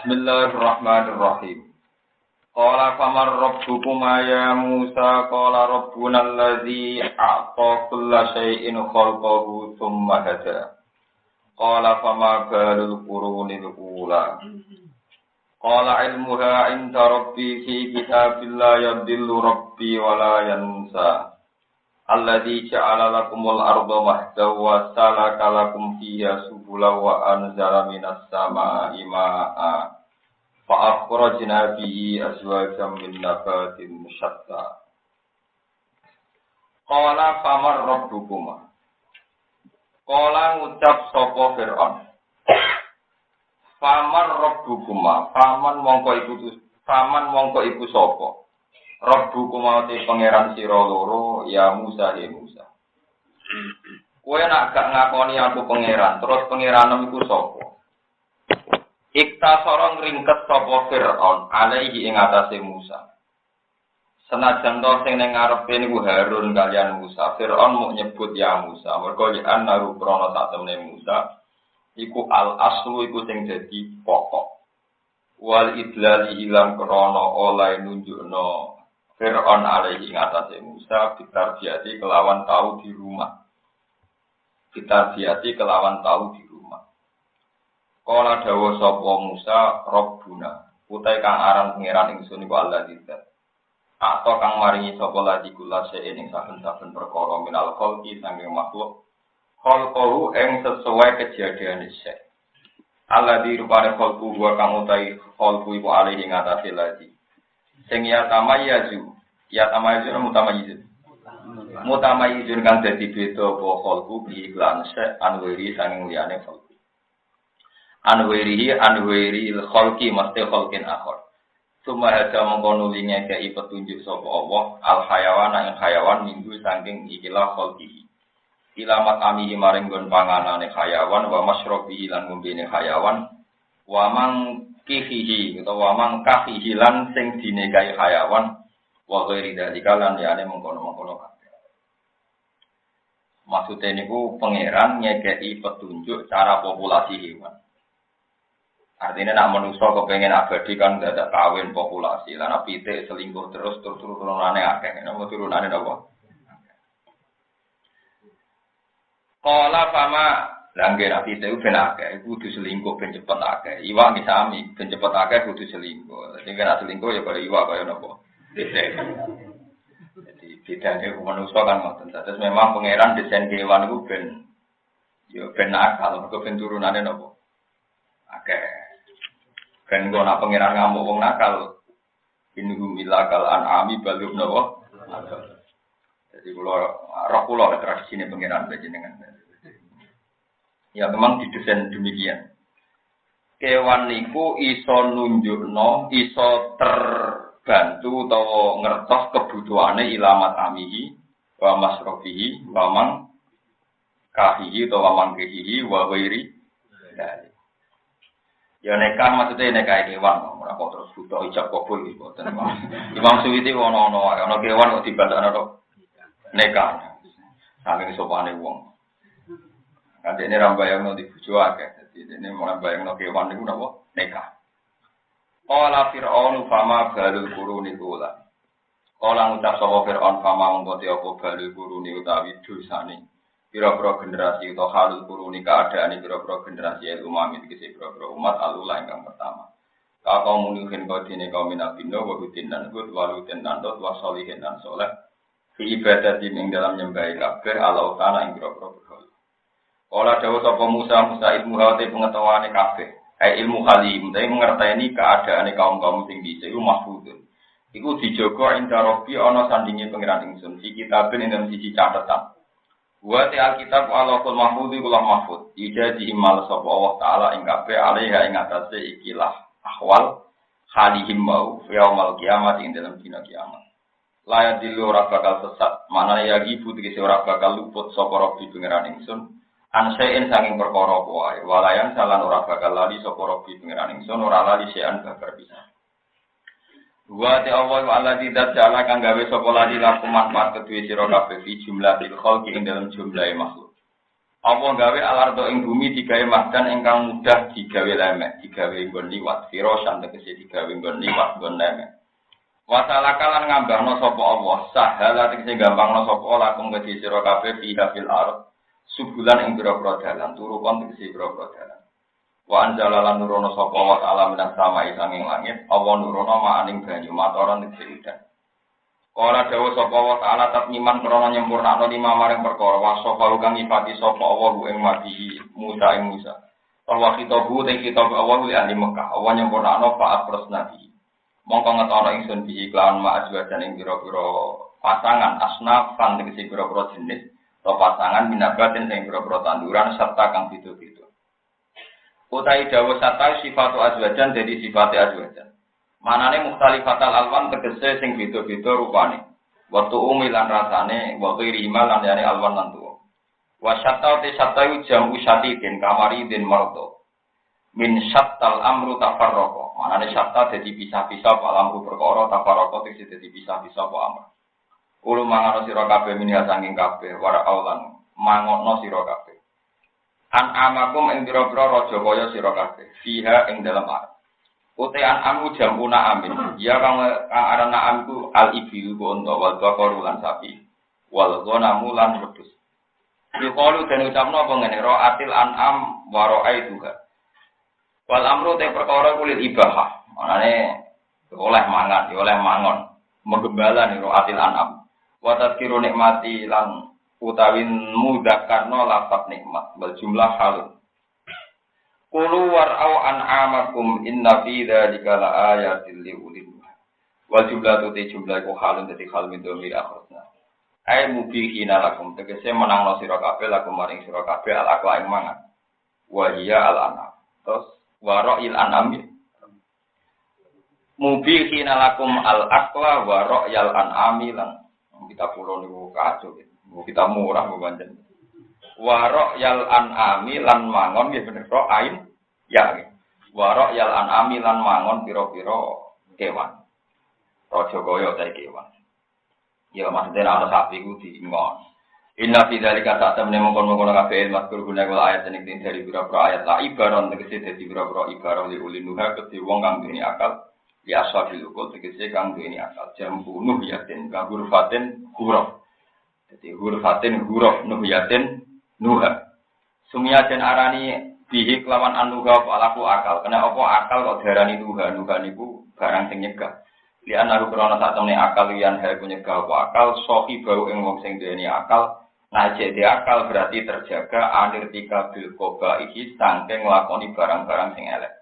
Bismillahirrahmanirrahim. Qala famar rabbukuma ya Musa qala rabbuna alladzi a'ta kulla syai'in khalqahu tsumma hada. Qala fama balul qurunil ula. Qala ilmuha 'inda rabbi fi kitabillah yadillu rabbi wa la yansa. Alladzi ja'ala lakumul arda mahdaw wa salaka lakum fiha subula wa anzala minas samaa'i maa'a fa akhrajna bihi azwajan min nabatin syatta. Qala famar rabbukuma. Qala ngucap sapa Fir'aun. Famar rabbukuma, paman mongko iku sapa? Rabbukuma te pangeran sira loro ya Musa he Musa. Kowe nak gak ngakoni aku pangeran, terus pangeranem iku sapa? Iktasara ngringket sapa Fir'aun alaihi ing atase Musa. Senajan to sing ning ngarepe niku Harun kaliyan Musa, Fir'aun mau nyebut ya Musa, mergo yen naru krana sak temene Musa iku al aslu iku sing dadi pokok. Wal idlali ilang krana oleh nunjukno Fir'aun alaihi ing atase Musa bitarbiati kelawan tahu di rumah. Bitarbiati kelawan tahu di rumah. Kala dawuh sapa Musa Rabbuna, utai kang aran pangeran ingsun iku Allah dzat. Atau kang maringi sapa lagi kula sing ing saben-saben perkara minal khalqi saking makhluk. Khalqahu ing sesuai kejadiane sik. Allah dirupane khalqu wa kang utai khalqu iku alaihi ing atase lagi. Sing ya tamayyuzu mutamayyizun kang dadi beda apa khalqu bi iklan sek anwiri sanging liyane khalqu anwiri khalqi mesti khalqin akhir summa hada mengkono linge kei petunjuk sapa Allah al hayawan ing hayawan minggu saking ikilah khalqi ilamat amihi maring gon panganane hayawan wa masyrabihi lan ngombene hayawan wa mang kihihi utawa mang kahihi lan sing dinekai hayawan wa ghairi dalika lan liyane mengkono-mengkono kabeh. Maksude niku pangeran ngekeki petunjuk cara populasi hewan. Artinya nak manusa kepengin abadi kan dadak kawin populasi. Lan pitik selingkuh terus turunane akeh. Napa turunane napa? Qala fama langge nabi itu ben akeh, kudu selingkuh ben cepet akeh. Iwak ki sami, ben cepet akeh kudu selingkuh. Sing ora selingkuh ya kaya iwak kaya napa? Jadi bedane manusia kan ngoten. Terus memang pangeran desain kewan iku ben yo ben akal, mergo ben turunane napa? Akeh. Ben kok nak pangeran ngamuk wong nakal. Inhum ilakal an'ami balum napa? Jadi roh kula tradisine pangeran panjenengan. Ya memang didesain demikian. Kewan niku iso nunjukno, iso terbantu utawa ngertos kebutuhane ilamat amihi wa masrofihi wa man kahihi utawa man kehihi wa wairi. Ya nekah maksudnya nekah kewan, ora kok terus butuh ijab kabul iki boten. Imam Suyuti ono kewan kok dibandakno tok nekah. Saking sopane wong. Kan dene ra bayangno di bojo akeh. Dadi dene ora bayangno kewan niku napa? Nekah. Qala Fir'aun fama balul quruni ula. Qala ngucap sapa Fir'aun fama mongko te apa balul quruni utawi dosane. Pira-pira generasi utawa halul quruni keadaane pira-pira generasi umat iki pira-pira umat alula ingkang pertama. Ka kaum nuhin kau dene kaum nabindo wa hutin dan gud walutin dan dot wa sholihin dan saleh. Fi ibadati ing dalam nyembah kabeh Allah taala ing pira-pira berhala. Kala dawuh sapa Musa ilmu hate pengetahuane kabeh. Ilmu halim, dhewe ngerteni keadaane kaum-kaum sing dhisik iku mahfudun. Iku dijaga inda Rabbi ana sandinge pangeran ingsun. Iki kitabin ing siji catatan. Wa ta alkitab Allahul mahfudz kula mahfudz. Ijadi himal sapa Allah taala ing kabeh alaiha ing atase ikilah ahwal halihim mau yaumul kiamat ing dalam dina kiamat. Layak dilu ora bakal sesat. Manane yagi putih ora bakal luput sapa Rabbi pangeran ingsun. Ansein sanging perkara wae walayan salan ora bakal lali sapa Rabbi pangeran ingsun ora lali sean babar bisa. Wa ta Allah wa Allah tidak jala kang gawe sapa lali laku manfaat kedue sira kabeh fi jumlah bil khalqi ing dalam jumlah makhluk. Apa gawe alardo ing bumi digawe mahdan ingkang mudah digawe lemek, digawe nggon liwat, firosan tegese digawe nggon liwat nggon lemek. Wasalakalan ngambahno sapa Allah, sahala tegese gampangno sapa lakum kedhi sira kabeh fiha fil ard. Subulan ing pira-pira dalan, turukon tegese pira-pira dalan. Wa anzalalan nurono sapa wa ta'ala minas samai sanging langit, apa nurono maaning banyu matoran tegese udan. Ora dawuh sapa wa ta'ala tatmiman krana nyempurnakno lima maring perkara wasofa kang nyifati sapa Allah ing mati Musa ing Musa. Wa khitabu te kitab Allah li ahli Mekah, wa nyempurnakno fa'at nabi. Mongko ngetono ingsun bihi kelawan ma'ajwajan ing pira-pira pasangan asnafan tegese pira-pira jenis atau pasangan minabatin sing pira-pira tanduran serta kang beda-beda. Utai dawuh sata sifatu azwajan jadi sifate azwajan. Manane mukhtalifatal alwan tegese sing beda-beda rupane. Waktu umilan rasane, waktu irimal lan yani alwan lan tuwa. Wa syatta te syatta jamu syatidin kamaridin marto. Min syattal amru tafarraqa. Manane syatta dadi pisah-pisah alamru perkara tafarraqa tegese dadi pisah-pisah apa amr. Kulo mangono sira kabeh minha sanging kabeh wara aulan mangono sira kabeh. An amakum ing pira-pira raja kaya sira kabeh fiha ing dalem ar. Ute an amu jamuna amin. Ya kang arana amku al ibil ku unta wal baqar lan sapi. Wal ghanamu lan wedhus. Yuqalu den ucapno apa ngene ra'atil an'am wa ra'aituha. Wal amru te perkara kulit ibahah. Manane oleh mangan, oleh mangon. Menggembala ni ra'atil an'am. Wa tadkiru nikmati lan utawin mudzakarna lafaz nikmat wal jumlah hal. Qulu war'au an'amakum inna fi dzalika laayatil liulil. Wal jumlah te jumlah ku halun dadi hal min dhamir akhirna. Ai mubihina lakum tegese menangno sira kabeh lakum maring sira kabeh al aqla ing mangan. Wa hiya al anam. Terus wara'il anami. Mubihina lakum al aqla wa ra'yal anami lan kita pulau niku kacau gitu. Kita murah bebanten. Warok yal an'ami lan mangon nggih bener ro ain ya nggih. Warok yal an'ami lan mangon pira-pira kewan. Raja kaya ta kewan. Ya maksudnya ana sapi ku diingon. Inna fi dzalika ta'tamne mongkon-mongkon kabeh ilmu guna kula ayat ning dari pira-pira ayat la ibaron tegese dadi pira-pira ibarah li ulinuha kedhe wong kang duweni akal. Ya sabil ukul tegese kang duweni akal jambu nuh yatin kaburfatin huruf. Jadi hurfatin huruf nuh yatin nuha. Sumiyaten arani bihi kelawan anuha palaku akal. Kena apa akal kok diarani nuha? Nuha niku barang sing nyegah. Li ana krana sak temne akal yen hal nyegah apa akal sohi bau ing wong sing duweni akal. Nah jadi akal berarti terjaga anirtika bil qoba iki saking nglakoni barang-barang sing elek.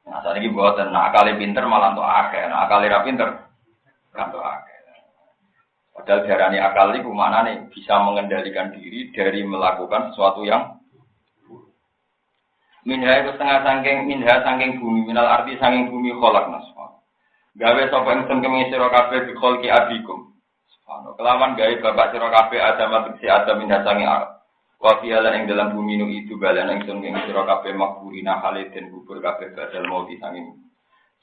Nah, saat ini buatan, akali pinter malah untuk akal, akali ra pinter, untuk akal. Padahal darani akal itu mana nih bisa mengendalikan diri dari melakukan sesuatu yang minha itu setengah sangking bumi, minal arti sangking bumi kholak nasma. Gawe sapa ingsun kemi sira kabeh bi kholqi abikum. Subhanallah. Kelawan gawe bapak sira kabeh Adam tegese Adam minha sanging arep. Wa fi'ala ing dalam bumi nu itu balan ingsun ing sira kabeh makburina haliden kubur kabeh badal mau disanging.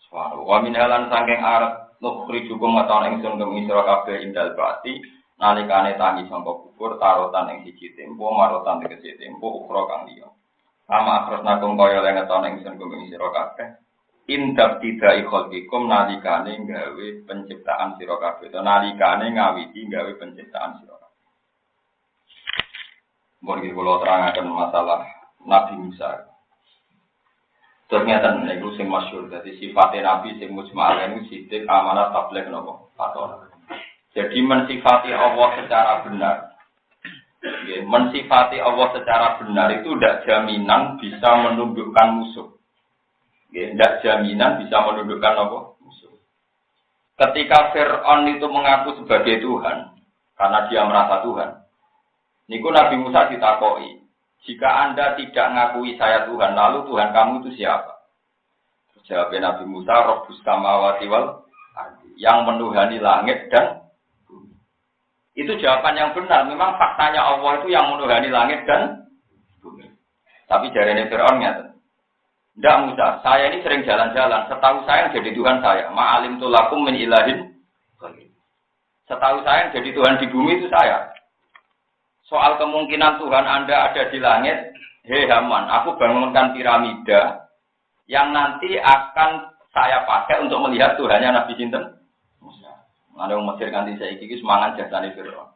Subhanallah. Wa min halan sanging arep nukhrijukum ngataun ingsun ing sira kabeh indal bati nalikane tangi sangka kubur tarotan ing siji tempo marotan tegese tempo ukra kang liya. Ama akrasnakum kaya lan ngataun ingsun ing sira kabeh indab tidai khalqikum nalikane gawe penciptaan sira kabeh. Nalikane ngawiti gawe penciptaan sira. Mungkin kalau terangkan masalah Nabi Musa. Ternyata niku sing masyhur dadi sifate Nabi sing mujmal niku sidik amanah tabligh napa? Fatwa. Jadi mensifati Allah secara benar. Nggih, mensifati Allah secara benar itu tidak jaminan bisa menundukkan musuh. Nggih, tidak jaminan bisa menundukkan apa? Musuh. Ketika Fir'aun itu mengaku sebagai Tuhan karena dia merasa Tuhan. Niku Nabi Musa ditakoi, jika Anda tidak ngakui saya Tuhan, lalu Tuhan kamu itu siapa? Jawab Nabi Musa, Rabbus samawati wal ardi, yang menuhani langit dan bumi. Itu jawaban yang benar. Memang faktanya Allah itu yang menuhani langit dan bumi. Tapi jarene Fir'aun ngeten. Ndak Musa, saya ini sering jalan-jalan. Setahu saya yang jadi Tuhan saya. Ma'alim tulakum min ilahin. Setahu saya yang jadi Tuhan di bumi itu saya. soal kemungkinan Tuhan Anda ada di langit, hei Haman, aku bangunkan piramida yang nanti akan saya pakai untuk melihat Tuhannya Nabi Sinten. Ada yang Mesir kanthi saiki iki semangat jasane Firaun.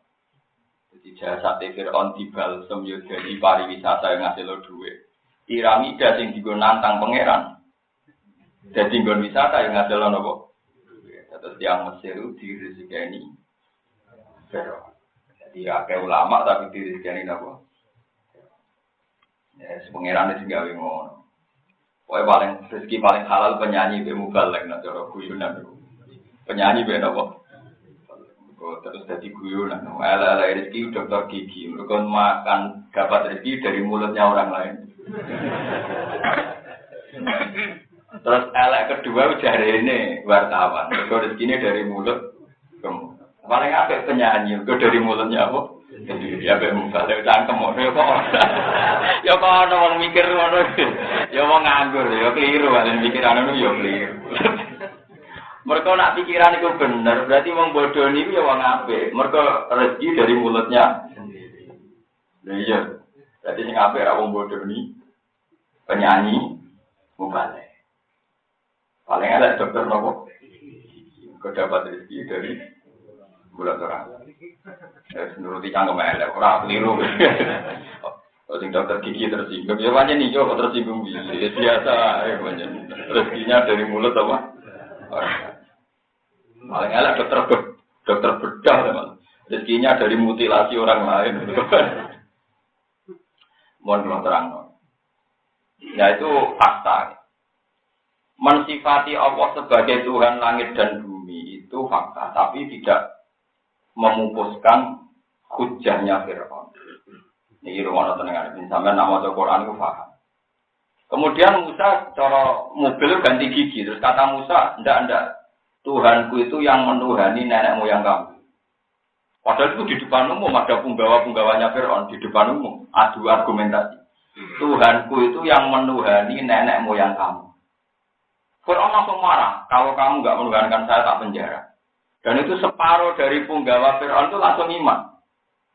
Jadi jasa Firaun dibalsem yo dadi pariwisata yang ngasil duit. Piramida sing dienggo nantang pangeran. Dadi nggon wisata yang ngasil napa? Terus yang Mesir itu direzekani Firaun. Jadi akeh ulama tapi direzekani napa? Ya pangeran wis gawe ngono. Pokoke paling rezeki paling halal penyanyi be mubalek nek cara guyonan. Penyanyi be napa? Terus jadi guyonan, ala rezeki dokter gigi, mereka makan dapat rezeki dari mulutnya orang lain. Terus ala kedua jari ini wartawan, mereka rezekinya dari mulut. Paling apik penyanyi, mereka dari mulutnya apa? Jadi ya be mubalek cangkem ya kok ana wong mikir ngono. Ya wong nganggur, ya keliru, alen pikiran ngono ya keliru. Mereka nak pikiran itu benar, berarti wong bodoh niku ya wong apik. Mereka rezeki dari mulutnya sendiri. Lha iya. Berarti sing apik ra wong bodoh ni penyanyi mubalek. Paling ada dokter nopo. Dapat rezeki dari mulut orang. Ya nuruti cangkem elek ora keliru. Sing dokter gigi tersinggung, ya pancen iki kok tersinggung biasa ya pancen. Rezekinya dari mulut apa? Paling elak dokter bedah teman. Rezekinya dari mutilasi orang lain. Mohon terang. Ya itu fakta. Mensifati Allah sebagai Tuhan langit dan bumi itu fakta, tapi tidak memupuskan hujahnya Firaun. Ini rumah tenangan. Sampai nama Al-Quran itu paham. Kemudian Musa cara mobil ganti gigi. Terus kata Musa, enggak. Tuhanku itu yang menuhani nenek moyang kamu. Padahal itu di depan umum ada punggawa-punggawanya Firaun di depan umum adu argumentasi. Tuhanku itu yang menuhani nenek moyang kamu. Firaun langsung marah. Kalau kamu enggak menuhankan saya tak penjara. Dan itu separuh dari punggawa Firaun itu langsung iman.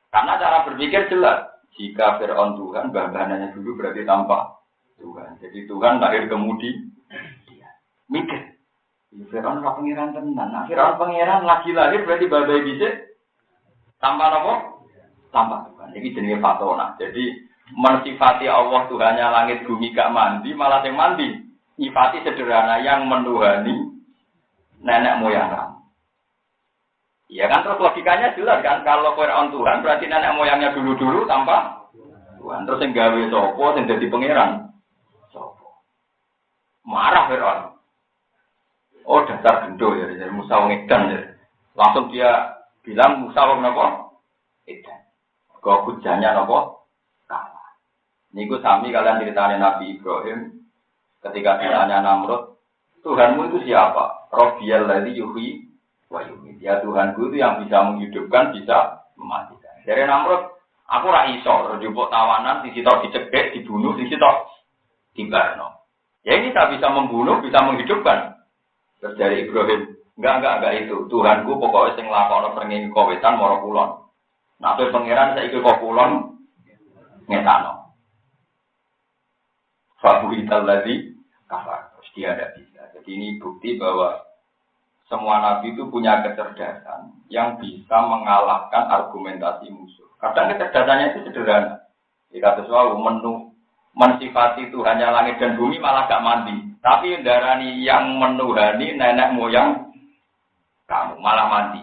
Karena cara berpikir jelas. Jika Firaun Tuhan, bahannya dulu berarti tanpa Tuhan. Jadi Tuhan lahir kemudian. Mikir. Firaun ora pangeran tenan. Nah, Firaun pangeran lagi lahir berarti babai bisa tanpa apa? Tanpa Tuhan. Ini jenenge fatona. Jadi mensifati Allah Tuhannya langit bumi gak mandi, malah yang mandi. Nyifati sederhana yang menuhani nenek moyang kamu. Iya kan terus logikanya jelas kan kalau Firaun Tuhan berarti nenek moyangnya dulu-dulu tanpa Tuhan. Terus yang gawe sapa sing dadi pangeran? Sapa? Marah Firaun. Oh dasar gendho ya dari Musa wong edan ya. Langsung dia bilang Musa wong napa? Edan. Kok hujahnya napa? Kalah. Niku sami kalian ceritanya Nabi Ibrahim ketika ditanya Namrud, Tuhanmu itu siapa? Rabbiyal ladzi yuhyi wa yumiit. Ya Tuhanku itu yang bisa menghidupkan, bisa mematikan. Dari Namrud, aku ra iso njupuk tawanan sing sitok dicekek, dibunuh, sing sitok dibarno. Ya ini tak bisa membunuh, bisa menghidupkan. Terus dari Ibrahim, enggak itu. Tuhanku pokoknya sing nglakokno srengenge kawetan mara kulon. Nek pangeran saiki kok kulon ngetano. Fabuhital ladzi kafar. Terus dia ada bisa. Jadi ini bukti bahwa semua nabi itu punya kecerdasan yang bisa mengalahkan argumentasi musuh. Kadang kecerdasannya itu sederhana. Jika sesuatu mensifati Tuhannya langit dan bumi malah gak mandi. Tapi darani yang menuhani nenek moyang kamu malah mandi.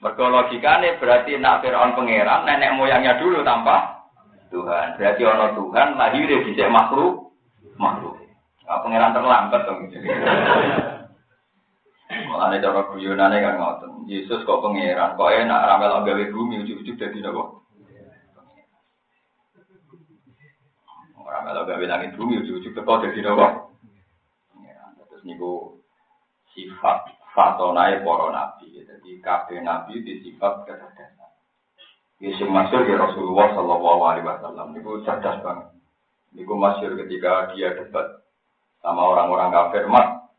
Mergo logikane berarti nak Firaun pangeran nenek moyangnya dulu tanpa Tuhan. Berarti ana Tuhan lahir dhisik makhluk. Nah, pangeran terlambat dong. Mulane cara guyonane kan ngoten. Yesus kok pangeran, kok enak ra melok gawe bumi ujug-ujug dadi napa? Ora melok gawe langit bumi ujug-ujug teko dadi napa? Niku sifat fatonae para nabi. Jadi kabeh nabi di sifat kecerdasan. Yesus masyhur ya Rasulullah sallallahu alaihi wasallam niku cerdas banget. Niku masyhur ketika dia debat sama orang-orang kafir. Mat,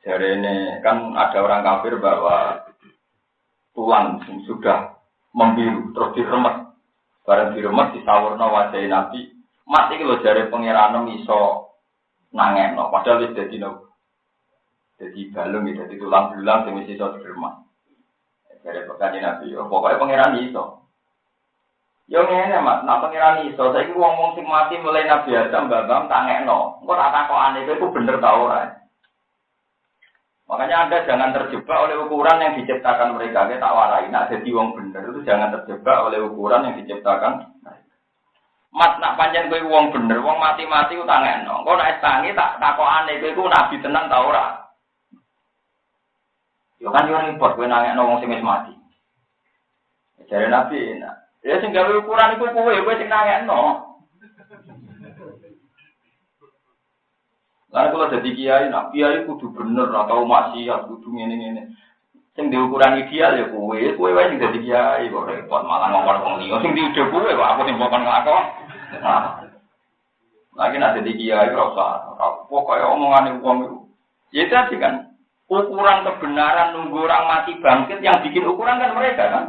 jarene kan ada orang kafir bahwa tulang sudah membiru terus diremet Bareng diremet disawurna wajah Nabi. Mat iki lho jare pangeran iso nangekno padahal wis dadi no. Dadi balung iki dadi tulang belulang sing wis iso diremet. Jare kanjeng Nabi, pokoke pangeran iso. Yo ngene Mas, nek pangeran iso, saiki wong-wong sing mati mulai Nabi Adam mbak-mbak tangekno. Engko tak takokane itu bener ta ora? Makanya Anda jangan terjebak oleh ukuran yang diciptakan mereka. Kita tak warai, nak jadi wong bener itu jangan terjebak oleh ukuran yang diciptakan mereka. Mat nak pancen kowe wong bener, wong mati-mati ku tangekno. Engko nek tangi tak takokane kowe iku nabi tenan ta ora? Yo kan yo repot kowe nangekno wong sing wis mati. Jare Nabi enak. Ya sing gawe ukuran iku kowe sing nangekno. Lalu kalau jadi kiai, nak kiai kudu bener atau maksiat kudu ngene-ngene. Sing diukuran ideal ya kowe wae sing dadi kiai kok repot malah ngomong wong liya sing diujo kowe kok aku sing mbokon nglakon. Lagi nak dadi kiai ora usah. Pokoke omongane wong iku. Ya tadi kan ukuran kebenaran nunggu orang mati bangkit yang bikin ukuran kan mereka kan.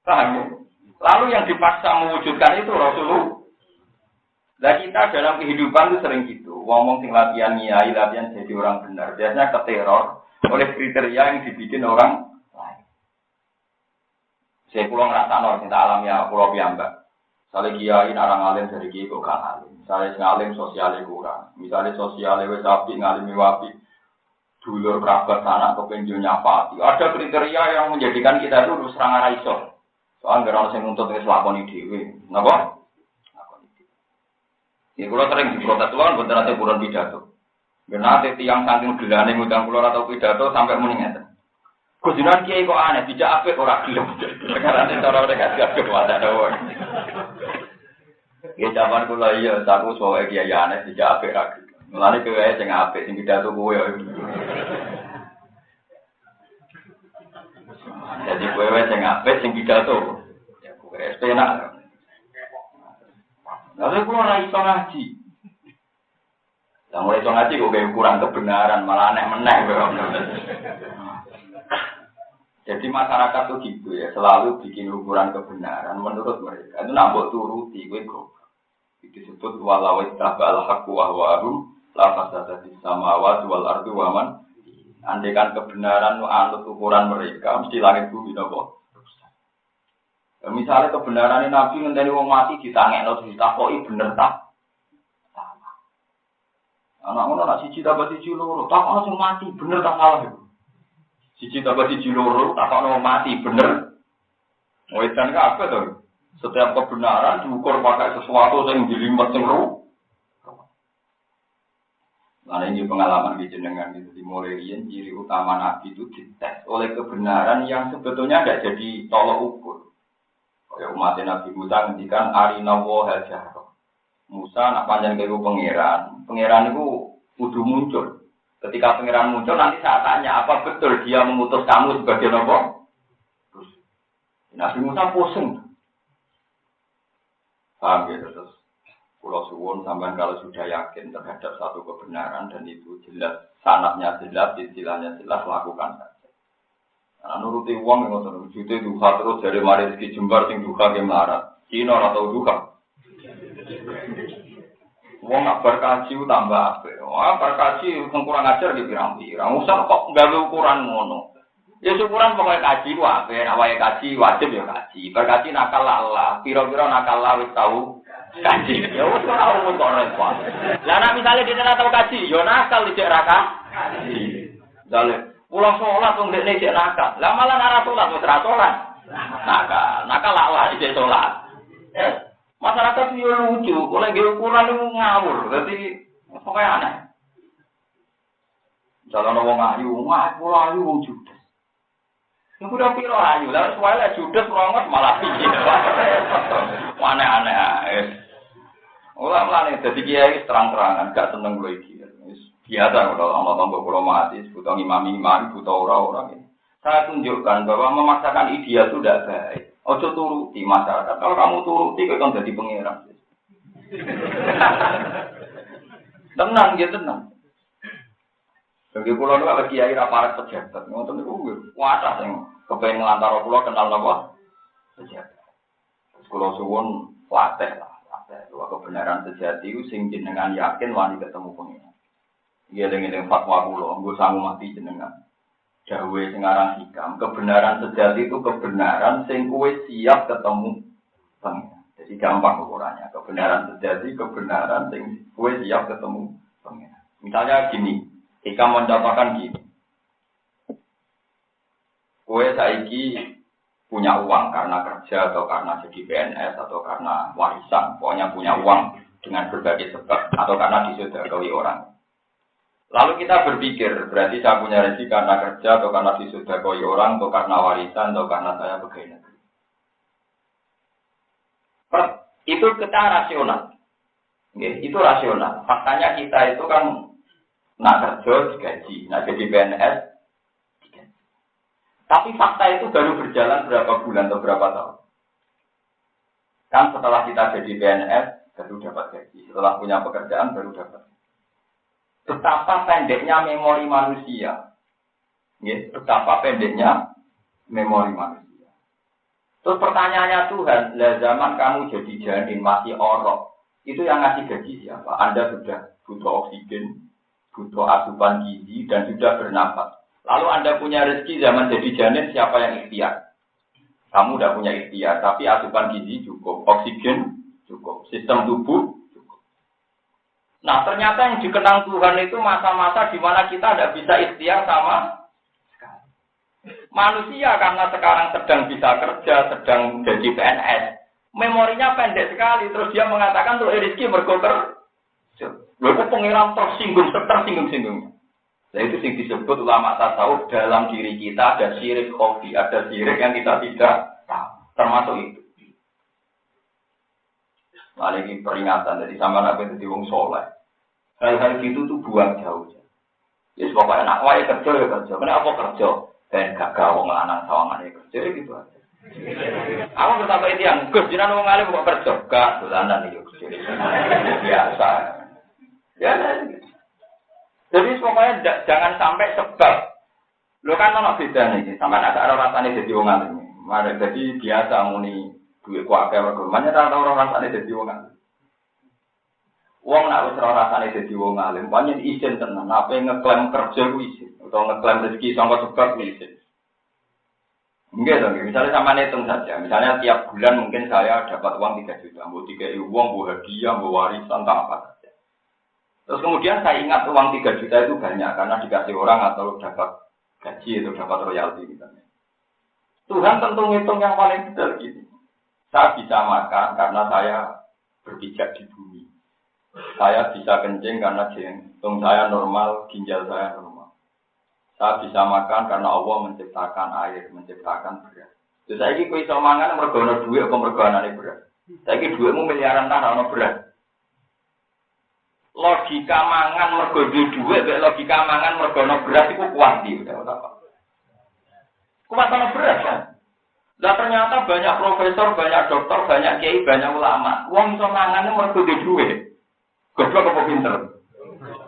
Paham ya? Lalu yang dipaksa mewujudkan itu Rasulullah. Nah kita dalam kehidupan itu sering gitu, ngomong sing latihan nyai, latihan jadi orang benar. Biasanya keteror oleh kriteria yang dibikin orang lain. Saya pulang ngerasa cinta alam ya, pulau piyambak. Misalnya kiai narang alim dari kiai kok gak alim. Misalnya ngalim sosialnya kurang. Misalnya sosialnya wes api ngalimi wapi. Dulur kerabat anak kepenjul nyapati. Ada kriteria yang menjadikan kita itu terus serang arah iso. Soalnya orang yang nuntut ini selakoni dewe. Kenapa? Ya kalau sering diprotes tuan, betul nanti bulan pidato. Nanti tiang saking gelane ngundang keluar atau pidato sampai meninggal. Kujinan kiai kok aneh, tidak apik orang gelap. Sekarang nanti cara mereka siap kekuatan doang. Ya zaman kula iya, aku soal kiai aneh tidak apik lagi. Mulane kiai sing apik sing pidato kowe. Jadi kowe sing apik sing pidato. Ya kowe enak. Lalu kalau orang iso ngaji, yang mulai iso ngaji kok kayak ukuran kebenaran malah aneh-meneh. Jadi masyarakat tuh gitu ya, selalu bikin ukuran kebenaran menurut mereka. Itu nambah turuti, gue kok. Itu disebut walawat tabal hakku ahwaru, lafaz tadi samawat wal ardu waman. Andaikan kebenaran itu anut ukuran mereka, mesti langit bumi nopo. Misalnya kebenaran ini Nabi ngenteni wong mati ditangekno ditakoki bener tak? Salah. Anak ngono nak siji tambah siji loro, takokno sing mati bener tak salah iku. Siji tambah siji loro, takokno mati bener. Wedan kabeh to. Setiap kebenaran diukur pakai sesuatu yang dilimet sing ru. Nah ini pengalaman di jenengan itu dimulai riyen ciri utama Nabi itu dites oleh kebenaran yang sebetulnya tidak jadi tolok ukur. Ya umat Nabi Musa ngendikan arina wa hajah. Musa nak panjang kaya pangeran itu kudu muncul. Ketika pangeran muncul nanti saya tanya apa betul dia mengutus kamu sebagai nopo? Terus Nabi Musa pusing. Paham ya terus. Pulau suwun sampean kalau sudah yakin terhadap satu kebenaran dan itu jelas sanadnya jelas, istilahnya jelas lakukan saja. Nah, nuruti uang yang ngotot, jute duha terus dari mari rezeki jembar sing duha ke melarat, Cina atau duha. Uang nak berkaji tambah apa? Wah berkaji kurang ajar di pirang-pirang. Usah kok gawe ukuran ngono. Ya ukuran pokoknya kaji wae, awake kaji wajib ya kaji. Berkaji nakal Allah, pira-pira nakal Allah wis tahu kaji. Ya wis ora umum kok repot. Lah nek misale dia ora tahu kaji, ya nakal dicek raka. Dalem pulang sholat tuh ndekne cek nakal. Lah malah ora sholat wis ora sholat. Nakal lah cek sholat. Masyarakat yo lucu, oleh nggih ukuran niku ngawur. Dadi pokoke aneh. Jalan wong ayu, ayu wong judes. Iku udah piro ayu, lah suwale judes rongot malah piye. Aneh-aneh ae. Ora mlane dadi kiai terang-terangan gak seneng lho iki. Biasa kalau Allah tambah pulau mati, butuh imam-imam, butuh orang-orang ini. Saya tunjukkan bahwa memaksakan ideal itu tidak baik. Ojo turuti masyarakat. Kalau kamu turuti, kau kan jadi pengiran. Tenang, dia tenang. Bagi pulau itu ada kiai raparat pejabat. Nonton itu kuasa yang kepengen ngelantar pulau kenal apa? Pejabat. Kalau suwun latih lah, latih. Bahwa kebenaran sejati sing jenengan yakin wani ketemu pengen. Iya dengan fatwa kula, nggo sangu mati jenengan. Dawe sing aran hikam, kebenaran sejati itu kebenaran sing kowe siap ketemu pengen. Jadi gampang ukurannya. Kebenaran sejati, kebenaran sing kowe siap ketemu pengen. Misalnya gini, hikam mencontohkan gini. Kowe saiki punya uang karena kerja atau karena jadi PNS atau karena warisan, pokoknya punya uang dengan berbagai sebab atau karena disodakoi orang. Lalu kita berpikir, berarti saya punya rezeki karena kerja atau karena disodakoi orang atau karena warisan atau karena saya pegawai negeri. Itu kita rasional. Itu rasional. Faktanya kita itu kan nak kerja digaji, nak jadi PNS. Tapi fakta itu baru berjalan berapa bulan atau berapa tahun. Kan setelah kita jadi PNS, baru dapat gaji. Setelah punya pekerjaan, baru dapat. Betapa pendeknya memori manusia. Betapa pendeknya memori manusia. Terus pertanyaannya Tuhan, lah zaman kamu jadi janin masih orok, itu yang ngasih gaji siapa? Anda sudah butuh oksigen, butuh asupan gizi, dan sudah bernapas. Lalu Anda punya rezeki zaman jadi janin, siapa yang ikhtiar? Kamu tidak punya ikhtiar, tapi asupan gizi cukup, oksigen cukup, sistem tubuh cukup. Nah ternyata yang dikenang Tuhan itu masa-masa di mana kita tidak bisa ikhtiar sama sekali. Manusia karena sekarang sedang bisa kerja, sedang jadi PNS, memorinya pendek sekali, terus dia mengatakan tuh rezeki mergo kerja. Lalu pengiran tersinggung-singgungnya. Nah itu yang disebut ulama tasawuf dalam diri kita ada syirik khofi, ada syirik yang kita tidak tahu, termasuk itu. Nah ini peringatan dari sama nabi itu wong soleh. Hal-hal gitu tuh buang jauh. Ya sebab anak wae kerja ya kerja. Kenapa kerja? Ben gagal wong lanang sawangane kerja gitu aja. Aku bertapa itu yang Gus jenengan wong alim kok kerja? Gak dolanan iki kerja. Biasa. Ya gitu. Jadi pokoknya jangan sampai sebab. Lo kan ono beda nih, sampai ada rasane jadi wong alim. Mare jadi biasa muni duwe kuake mergo menyang ora rasane jadi wong alim. Wong nek wis ora rasane jadi wong alim, pancen isin tenan. Apa ngeklaim kerja ku isin, atau ngeklaim rezeki sangka sebab ku isin. Enggak dong, misalnya sama hitung saja. Misalnya tiap bulan mungkin saya dapat uang 3 juta, mau 3 uang, mau hadiah, mau warisan, tak apa. Terus kemudian saya ingat uang 3 juta itu banyak karena dikasih orang atau dapat gaji atau dapat royalti misalnya. Tuhan tentu ngitung yang paling detail gini. Saya bisa makan karena saya berpijak di bumi. Saya bisa kencing karena jantung saya normal, ginjal saya normal. Saya bisa makan karena Allah menciptakan air, menciptakan beras. Terus saya ini bisa mangan mergo ana duit apa mergo anane beras. Saya ini duitmu miliaran tak ana beras. Logika mangan mergo duwe mek logika mangan mergo ana beras iku kuat iki udah apa. Kuat ana beras kan. Lah ternyata banyak profesor, banyak dokter, banyak kiai, banyak ulama. Wong iso mangan mergo duwe. Goblok apa pinter?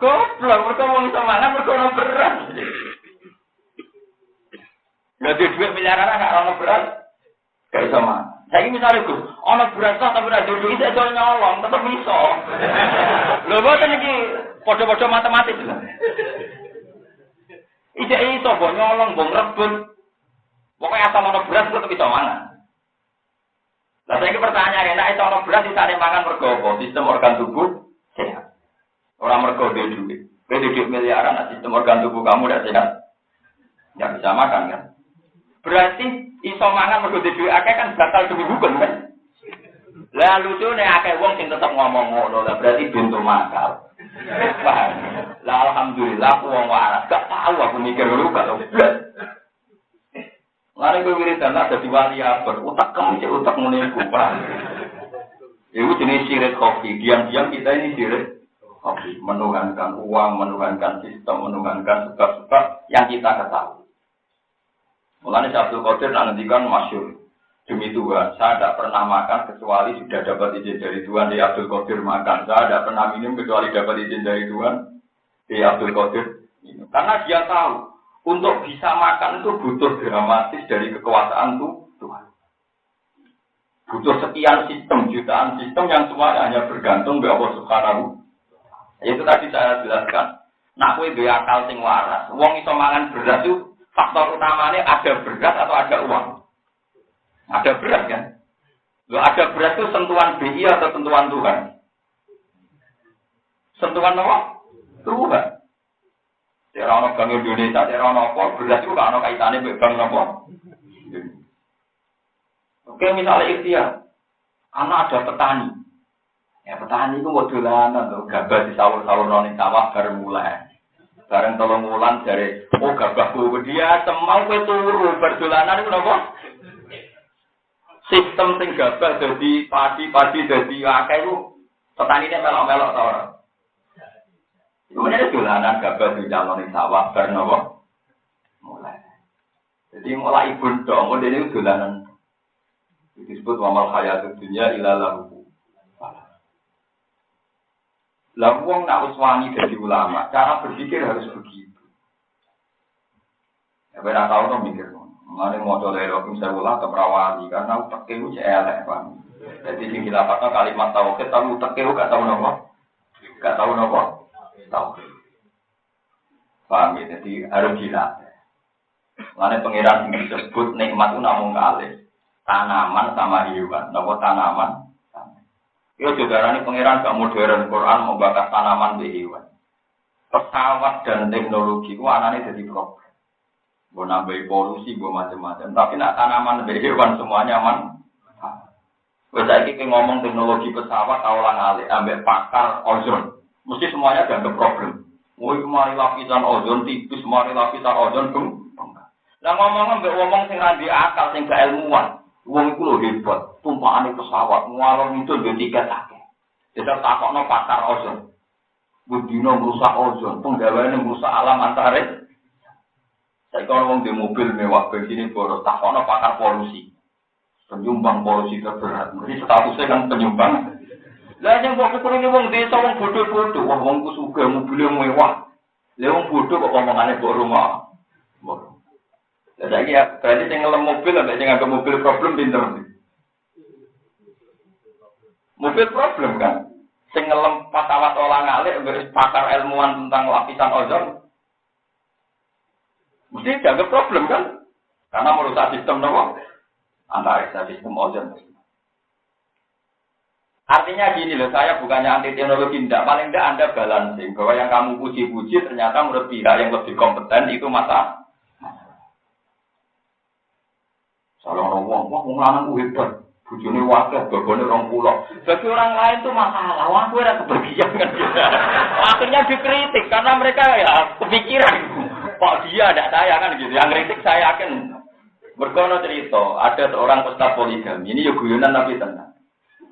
Goblok mergo wong iso mangan mergo ana beras. Lah duwe miliaran gak ana beras. Gak iso mangan. Saiki misale Gus, ana beras tapi ora duwe iso nyolong, tetep iso. Lho boten iki padha-padha matematis lho. Ijek iso mbok nyolong, mbok rebut. Pokoke asal ana beras tetep iso mangan. Lah saiki pertanyaane, nek iso ana beras isane mangan mergo apa? Sistem organ tubuh sehat. Ora mergo duwe. Kowe duwe miliaran, sistem organ tubuh kamu udah sehat. Enggak bisa makan kan? Berarti iso mangan mergo duwe akeh kan batal demi hukum kan? Lah lucune akeh wong sing tetep ngomong ngono, lah berarti bentuk makal. Wah. Lah alhamdulillah aku wong waras, gak tahu aku mikir dulu gak tahu. Lare kowe wiridan lah dadi wali apa? Utak kamu cek utak muni iku, Pak. Iku jenis sirik kopi, diam-diam kita ini sirik kopi, menuhankan uang, menuhankan sistem, menuhankan sebab-sebab yang kita ketahui. Mulanya Abdul Qadir nantikan masyhur. Demi Tuhan, saya tidak pernah makan kecuali sudah dapat izin dari Tuhan. Di Abdul Qadir makan. Saya tidak pernah minum kecuali dapat izin dari Tuhan. Di Abdul Qadir minum. Karena dia tahu, untuk bisa makan itu butuh dramatis dari kekuasaan Tuhan. Butuh sekian sistem, jutaan sistem yang semua hanya bergantung kepada Allah Subhanahu. Itu tadi saya jelaskan. Nak kowe duwe akal sing waras. Wong iso mangan beras itu faktor utamanya ada beras atau ada uang. Ada beras kan? Loh, ada beras itu sentuhan BI atau sentuhan Tuhan? Sentuhan apa? Tuhan. Cara ono Bank Indonesia, cara ono apa? Beras itu gak ono kaitane mbek bank apa? Oke, misalnya ikhtiar. Karena ada petani. Ya petani itu mau dolanan tuh, gabah di sawur-sawur nang sawah bareng mulai. Bareng 3 wulan dari gabahku dia semau kowe turu berdolanan iku napa? Sistem sing gabah dadi padi-padi dadi akeh iku petanine melok-melok ta ora? Mulane dolanan gabah di calon sawah bareng napa? Mulai. Jadi mulai bondo modene dolanan. Disebut wamal hayatud dunya ila lahu. Lah wong nak wis wani dadi ulama, cara berpikir harus begitu. Ya ora tau to mikir. Mane moco dari rokim sekolah ke perawali karena utek itu elek kan. Jadi sing dilapatno kalimat tauhid tapi utek gak tau napa. Gak tau napa. Tauhid. Paham ya? Jadi harus dilatih. Mane pangeran sing disebut nikmat itu namung kalih. Tanaman sama hewan. Napa tanaman? Yo jogarane pangeran gak modern Quran membahas tanaman be hewan. Pesawat dan teknologi ku anane dadi problem. Mau nambahi polusi, mau macam-macam. Tapi nak tanaman hewan semuanya aman. Wes saiki ngomong teknologi pesawat kaulang alik, ambek pakar ozon. Mesti semuanya dianggap problem. Mau kemari lapisan ozon tipis, mari lapisan ozon Lah ngomong sing ra di akal, sing gak ilmuwan. Wong iku lho hebat, tumpakane pesawat, ngalor itu ndek tiket akeh. Jadi takokno pakar ozon. Budino merusak ozon, penggaweane merusak alam antares. Saiki wong di mobil mewah begini boros takono pakar polusi. Penyumbang polusi terberat. Jadi statusnya kan penyumbang. Lah sing kok kurune wong desa wong bodoh-bodoh, wah wong ku sugih mobil mewah. Lah wong bodoh kok omongane mbok rumah. Lah saiki ya berarti sing ngelem mobil ambek sing nganggo mobil problem pinter. Mobil problem kan. Sing ngelem pesawat olang-alik ambek pakar ilmuwan tentang lapisan ozon. Mesti dianggap problem kan? Karena merusak sistem apa? Antariksa sistem ozon. Artinya gini loh, saya bukannya anti teknologi, tidak. Paling tidak Anda balancing bahwa yang kamu puji-puji ternyata menurut pihak yang lebih kompeten itu masalah. Salah ngomong, wah ngomong hebat. Bujune wakil, babone 20. Bagi orang lain itu masalah. Wah, gue ada kebagian kan. Akhirnya dikritik karena mereka ya kepikiran. Kok dia ada saya kan gitu. Yang kritik saya yakin. Berkono cerita, ada seorang ustaz poligami. Ini ya guyonan tapi tenang.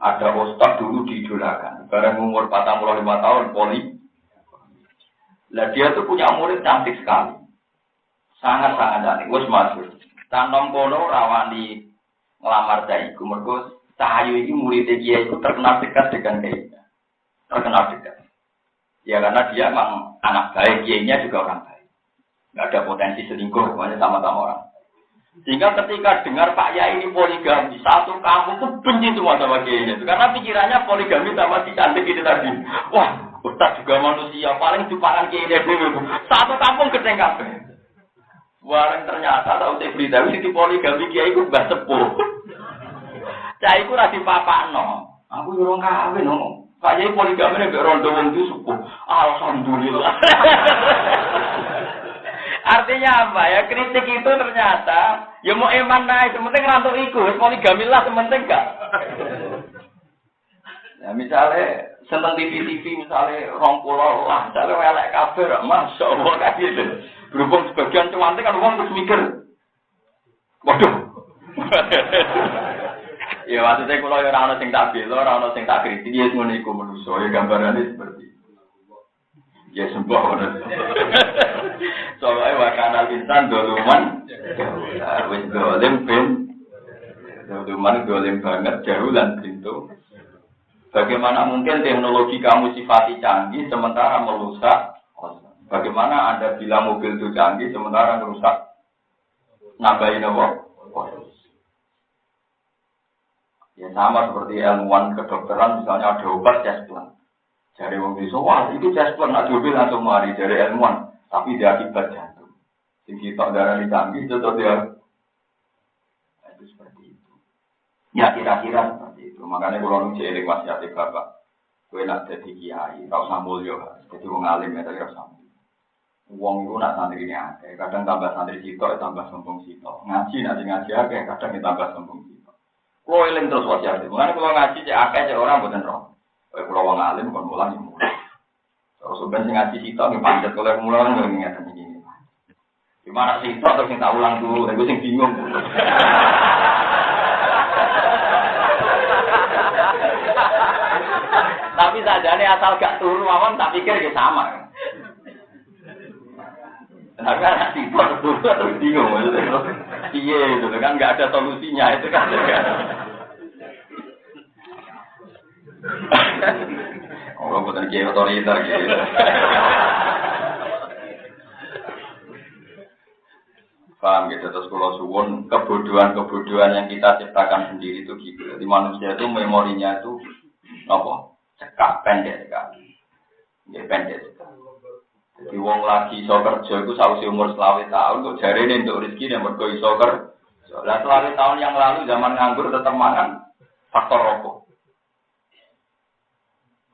Ada ustaz dulu diidolakan. Barang umur 45 tahun poli. Lah dia tuh punya murid cantik sekali. Sangat-sangat cantik. Wes masyhur. Tanom kono rawani ngelamar daiku. Mergo Cahayu ini murid dia itu terkenal dekat dengan dia. Terkenal dekat. Ya karena dia memang anak baik, kiainya juga orang baik. Nggak ada potensi selingkuh, semuanya sama-sama orang. Sehingga ketika dengar Pak Yai ini poligami, satu kampung itu benci semua sama kiainya. Karena pikirannya poligami sama si cantik itu tadi. Wah, Ustaz juga manusia, paling jupangan kiainya dulu. Satu kampung gedeng kabeh. Warang ternyata tahu saya berita ini poligami kiai itu mbah sepuh. Cai itu rasi papakno. Aku urung kawin no. Pak Yai poligami nek rondo wong itu sepuh. Alhamdulillah. Artinya apa ya? Kritik itu ternyata ya mau eman naik, sementing rantuk iku, poligami lah sementing gak. Ya misalnya seneng TV misalnya 20 lah, misalnya elek kabeh, masya Allah kayak gitu. Berhubung sebagian cuantik kan uang terus mikir, waduh. Ya maksudnya kalau orang sing tak bela, orang sing tak kritik, dia ngono iku manusa, ya gambarannya seperti. Ya sembah bener. Soale wakana insan doluman. Wis dolim ben. Doluman dolim banget jauh lan pintu. Bagaimana mungkin teknologi kamu sifati canggih sementara merusak? Bagaimana Anda bilang mobil itu canggih sementara merusak? Nambahin apa? Ya sama seperti ilmuwan kedokteran misalnya ada obat jasplan. Dari wong desa, wah itu jasplan nak diambil langsung mari dari ilmuwan, tapi dia akibat jantung. Sing kita darah ditambi itu dia itu seperti itu. Ya kira-kira seperti itu. Makanya kalau nunggu eling wasiat bapak, kowe nak jadi kiai, ora usah mulya, jadi wong alim ya ora usah. Wong itu nak santri ini akeh, kadang tambah santri sitok, tambah sombong sitok. Ngaji akeh, kadang tambah sombong sitok. Kalau eling terus wasiat, makanya kalau ngaji cek akeh cek orang bukan roh. Kalau wong alim kon mulang mulai. Terus sebenarnya ngaji sitok nih pancet kalau mulang nggak ingat ini. Gimana sitok terus yang tak ulang dulu, aku sing bingung. Tapi sajane asal gak turu mawon tak pikir ya sama. Tapi anak sifat terus bingung, iya itu kan nggak ada solusinya itu kan. Oh, bukan kiai otoriter gitu. Paham gitu, terus kalau suwun kebodohan yang kita ciptakan sendiri itu gitu. Di manusia itu memorinya itu apa? Cekak pendek kan, ya pendek. Jadi wong lagi iso kerja itu sausi umur 20 tahun kok jarene untuk rezeki yang mergo iso kerja. Lah 20 tahun yang lalu zaman nganggur tetap makan faktor rokok.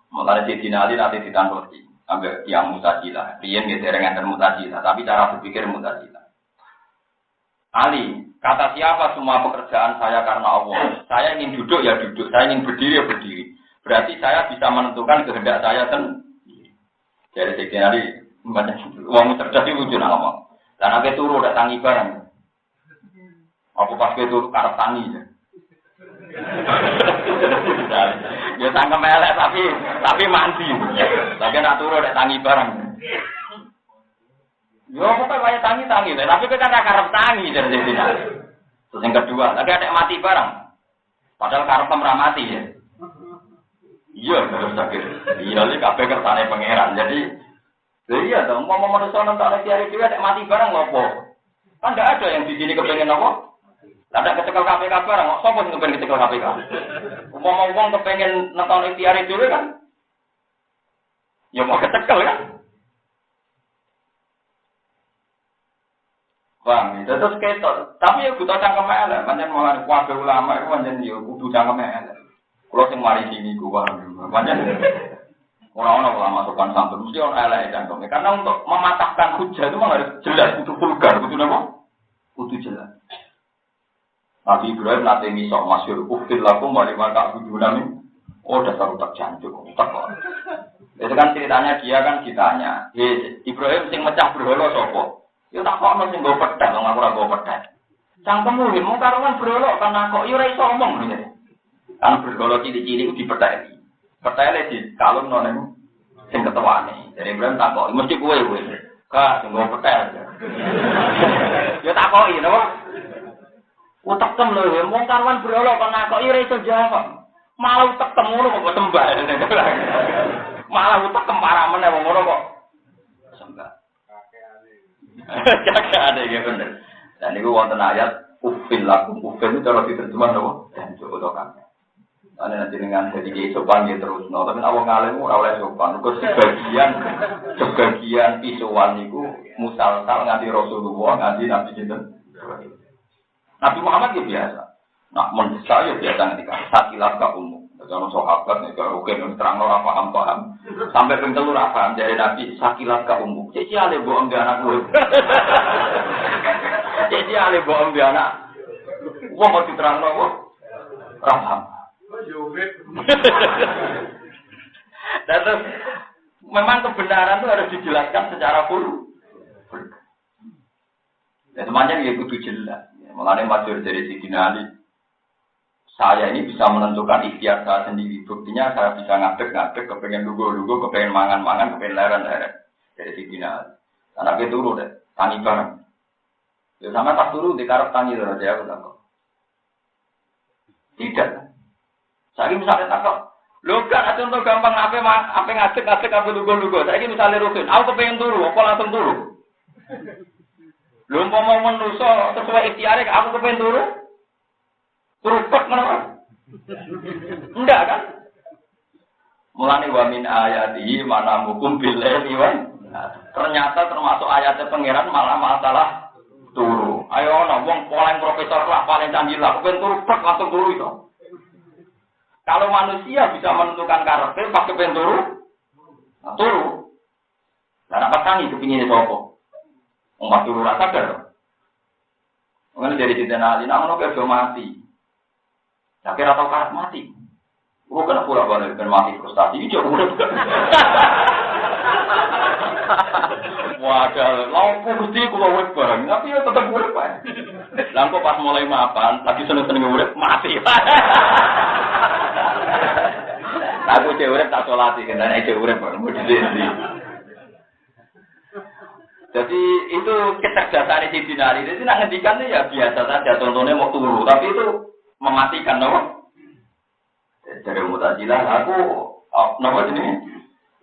Mulane Sayyidina Ali nanti ditangkoti ambek tiyang Mu'tazilah. Riyen nggih dereng enten Mu'tazilah, tapi cara berpikir Mu'tazilah. Ali, kata siapa semua pekerjaan saya karena Allah. Saya ingin duduk ya duduk, saya ingin berdiri ya berdiri. Berarti saya bisa menentukan kehendak saya sendiri. Jadi Sayyidina Ali uang cerdas itu lucu ngomong. Dan aku turu udah tangi barang. Aku pas ke turu karep tangi ya. Ya tangkem elek tapi mandi. Lagi nak turu udah tangi barang. Yo aku kayak tangi, tapi kan karep tangi jadi tidak. Terus yang kedua, lagi ada mati barang. Padahal karep mati ya. Iya, harus sakit. Iya, ini kabeh kersane pangeran. Jadi iya dong, mau manusia nonton lagi hari juga mati barang lopo. Kan tidak ada yang di sini kepengen apa? Ada kecekel KPK barang, siapa yang kepengen kecekel KPK? Ngomong kepengen nonton hari juga kan? Ya mau kecekel kan? Bang, itu terus ketok. Tapi ya butuh cangkem elek, pancen malah kuwabe ulama itu pancen yo kudu cangkem elek. Kulo sing mari sini gua pancen orang-orang ulama sopan santun mesti orang elek cangkemnya. Karena untuk mematahkan hujah itu memang harus jelas, kudu vulgar, kudu apa? Kudu jelas. Nabi Ibrahim nanti misal masyhur ufil lakum wa lima ta'buduna min. Oh dasar utak jancuk, utak kok. Itu kan ceritanya dia kan ditanya, "Hei, Ibrahim sing mecah berhala sapa?" Ya tak kok sing nggo pedhang, wong aku ora nggo pedhang. Cangkemmu mung karuan berhala kan kok yo ora iso omong lho. Kan berhala cilik-cilik dipetheki. Pertanyaan di kalung nonem sing ketuane. Jadi Ibrahim takok, mesti kowe. Kak, sing nggo petel. Ya takoki napa? Utekem lho, wong karwan berhala kok nakoki ora iso jawab. Malah utekem ngono kok sembah. Malah utekem parah meneh wong ngono kok sembah. Kakek ya bener. Dan niku wonten ayat ufil lakum, ufil itu cara diterjemah napa? Dan coba kakek. Ane nanti dengan jadi sopan dia terus, no. Tapi awal ngalim ora oleh sopan. Kau sebagian pisuan itu musalsal nganti Rasulullah, nganti Nabi Jinten. Nabi Muhammad ya biasa. Nah, mendesak ya biasa ketika sakilat ke umum. Kalau sahabat nih kalau oke terang orang paham. Sampai pentelur paham dari Nabi sakilat ke umum. Jadi ale bohong dia anak gue. Jadi ale bohong dia anak. Wong mau diterang lo, paham. Dan terus, memang kebenaran itu harus dijelaskan secara full. Ya temannya ya kudu jelas. Mulanya masyhur dari Sayyidina Ali. Saya ini bisa menentukan ikhtiar saya sendiri. Buktinya saya bisa ngadeg, kepengen lugu, kepengen mangan, kepengen leren. Dari Sayyidina Ali. Karena dia turu deh, tangi bareng. Ya sama tak turu di karep tangi terus ya aku. Tidak. Saya misalnya takut, lo kan contoh gampang apa ngadeg apa lugu. Saya misalnya rutin, aku kepengen turu, apa langsung turu? Lo mau menuso sesuai ikhtiarnya, aku kepengen turu, turu kok kenapa? Enggak kan? Mulane wa min ayatihi manamukum billaili wa ternyata termasuk ayatnya pangeran malah masalah turu. Ayo ana wong paling profesor lah paling canggih lah kepen turu tek langsung turu itu. Kalau manusia bisa menentukan karakter pas kepen turu, nah, turu. Lah apa tangi kepingine sapa? Wong pas turu ra sadar. Wong dari ditena ali nang ono kerja mati. Tapi ra tau karat mati. Bukan pura balik dan mati frustasi ini jauh udah. Wadah, lampu mesti kulo urip bareng, tapi ya tetep urip ae. Lampu pas mulai mapan, lagi seneng-seneng urip mati. Aku cek urip tak salati kendane cek urip bareng mesti. Jadi itu kecerdasan di dinari. Jadi nak ngendikan ya biasa saja, contohnya mau turu, tapi itu mematikan loh. Dari Mu'tazilah aku napa jenenge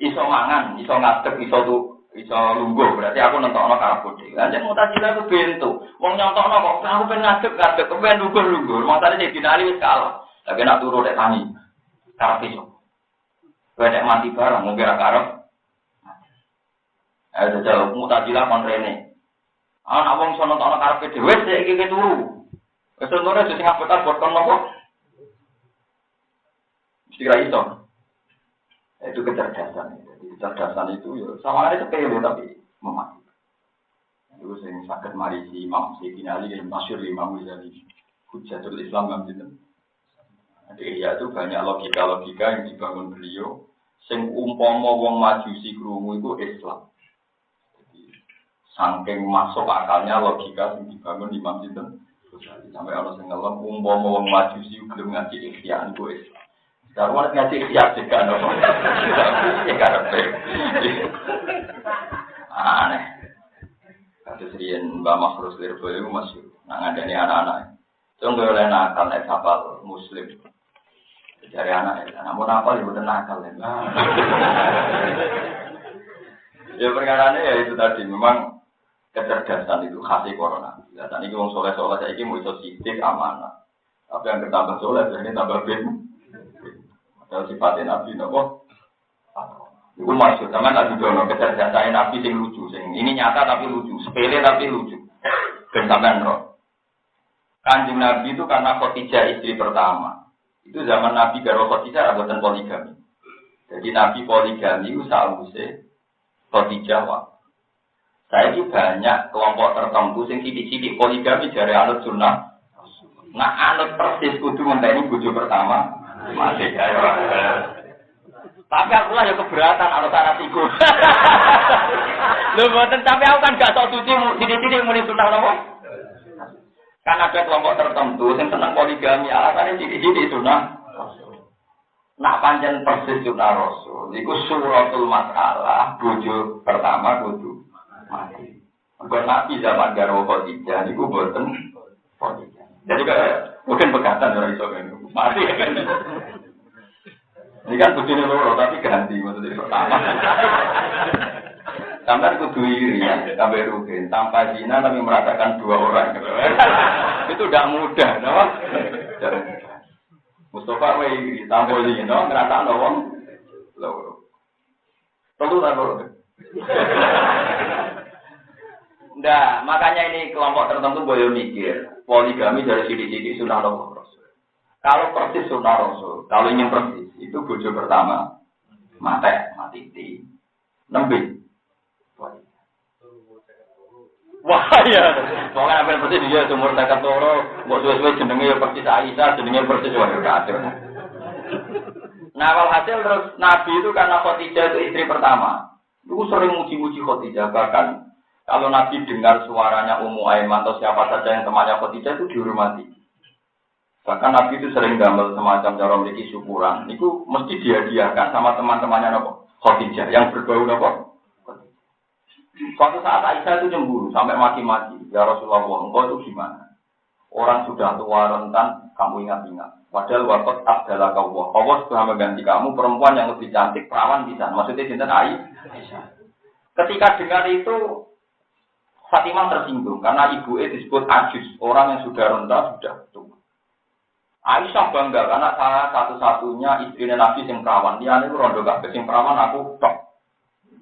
iso mangan, iso ngadeg, iso lungguh, berarti aku nentokno karepku dhewe. Lah Mu'tazilah ku bento. Wong nyontokno kok aku pengen ngadeg, pengen lungguh. Masane sing dinali wis kalah. Lah nek turu nek tangi. Karepe iso. Kowe nek mati barang mung kira karep. Ayo jajal Mu'tazilah kon rene. Ana wong iso nentokno karepe dhewe sik iki turu. Wis turu sing ngapetan botol nopo? Kira itu, itu kecerdasan. Jadi kecerdasan itu ya sama ada sepele tapi mematikan. Itu yang sakit marisi Imam Sayyidina Ali yang masyhur Imam Ghazali, Hujjatul Islam kan gitu. Jadi ya itu banyak logika-logika yang dibangun beliau. Sing umpama wong majusi krungu itu Islam. Jadi saking masuk akalnya logika yang dibangun Imam Sinten sampai orang sing ngelem umpama wong majusi gelem ngaji ikhtiar itu Islam. Karena ngaji siap juga, no. Ya karena aneh. Kasus rian Mbak Makhrus Lirboyo itu masih ngadani anak-anak. Tunggu oleh nakal, hafal Muslim. Cari anak ya, namun apa ya udah nakal ya. Ya perkaranya ya itu tadi memang kecerdasan itu khasnya corona. Ya tadi kita soleh-soleh saya ini mau iso sidik amanah. Tapi yang ketambah soleh jadi tambah bin. Kalau sifatnya Nabi, nopo, itu maksud, sama tak dijono kecerdasan Nabi yang lucu, ini nyata tapi lucu, sepele tapi lucu, dan sampai roh. Kanjeng Nabi itu karena Khadijah istri pertama, itu zaman Nabi karo Khadijah buatan poligami. Jadi Nabi poligami itu sausé Khadijah wah. Saya ini banyak kelompok tertentu yang sidik-sidik poligami dari anut sunnah. Nah anut persis kudu ngenteni bojo pertama. Masih ayo. Tapi aku lah ya keberatan kalau syarat iku. Lho mboten tapi aku kan gak sok suci sithik-sithik muni sunah napa? Kan ada kelompok tertentu sing seneng poligami alasane sithik-sithik sunah. Nak pancen persis sunah Rasul. Iku suratul masalah bojo pertama kudu mati. Mergo Nabi zaman garwa Khadijah niku boten poligami. Jadi kayak mungkin pegatan ora iso kan. Mati kan. Ini kan bojone loro tapi ganti maksudnya pertama. Sampai kudu iri ya, sampai rugen, tanpa zina tapi merasakan dua orang. Itu tidak mudah, no? Mustafa iri, tanpa zina, ngerasakan wong loro. Perlu tak loro? Nah, makanya ini kelompok tertentu boleh mikir poligami dari sidik-sidik sunnah Rasul. Kalau persis sunnah Rasul, kalau ingin persis itu bojo pertama mati nembe. Wah ya, pokoknya apa persis dia umur 50 tahun, mbok suwe-suwe jenenge ya persis Aisyah, jenenge persis wae kacau. Nah, walhasil terus Nabi itu karena Khadijah itu istri pertama. Itu sering muji-muji Khadijah bahkan kalau Nabi dengar suaranya Ummu Aiman atau siapa saja yang temannya Khadijah itu dihormati. Bahkan Nabi itu sering gambar semacam cara memiliki syukuran. Itu mesti dihadiahkan sama teman-temannya Khadijah yang berbau nopo. Suatu saat Aisyah itu cemburu sampai maki-maki. Ya Rasulullah, engkau itu gimana? Orang sudah tua rentan, kamu ingat-ingat. Padahal waktu adalah kau. Allah sudah mengganti kamu perempuan yang lebih cantik, perawan bisa. Maksudnya cinta Aisyah. Ketika dengar itu Fatimah tersinggung karena ibunya disebut ajus, orang yang sudah renta sudah tua. Aisyah bangga karena saya satu-satunya istri Nabi sing perawan. Dia itu rondo kabeh sing perawan aku tok.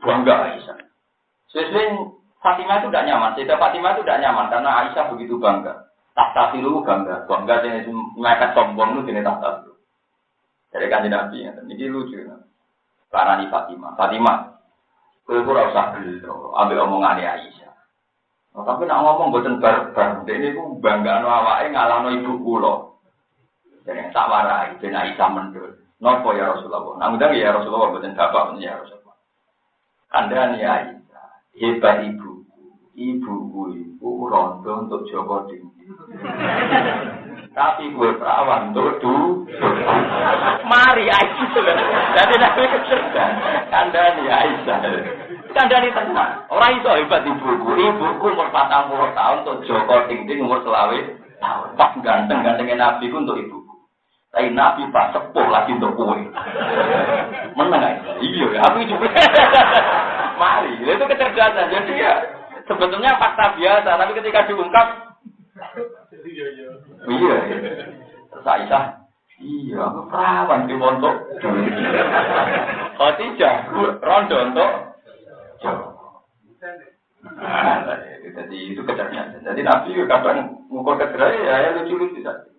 Bangga Aisyah. Sesuai Fatimah itu tidak nyaman. Sayyidah Fatimah itu tidak nyaman karena Aisyah begitu bangga. Tahtafilu bangga. Bangga dengan mengangkat sombong itu jenis tahtafilu. Jadi kan Nabi ini lucu. Karena ini Fatimah. Kowe ora usah gelo ambil omongan Aisyah. Tapi nak ngomong boten barbar. Dene iku banggaano awake ngalahno ibu kula. Jadi tak warai ben Aisyah mendul. Napa ya Rasulullah? Nang ndang ya Rasulullah boten bapak ya Rasulullah. Kandhane Aisyah, hebat ibuku. Ibuku iku rondo untuk Joko Tinggi. Tapi gue perawan untuk mari Aisyah. Jadi Nabi kecerdasan. Kandhane Aisyah. Kandhane tenang. Ora iso hebat ibuku. Ibuku umur 40 tahun untuk Joko Tinggi umur 20 tahun. Pas ganteng-gantengnya Nabi ku untuk ibuku. Tapi Nabi pas sepuh lagi untuk kowe. Menang aja. Iya, aku juga. Mari, itu kecerdasan. Jadi ya sebetulnya fakta biasa, tapi ketika diungkap iya. Terus Aisyah, iya, aku perawan di montok. Khadijah, rondo untuk jadi itu kecerdasan. Jadi Nabi kadang mengukur kecerdasan ya lucu-lucu saja.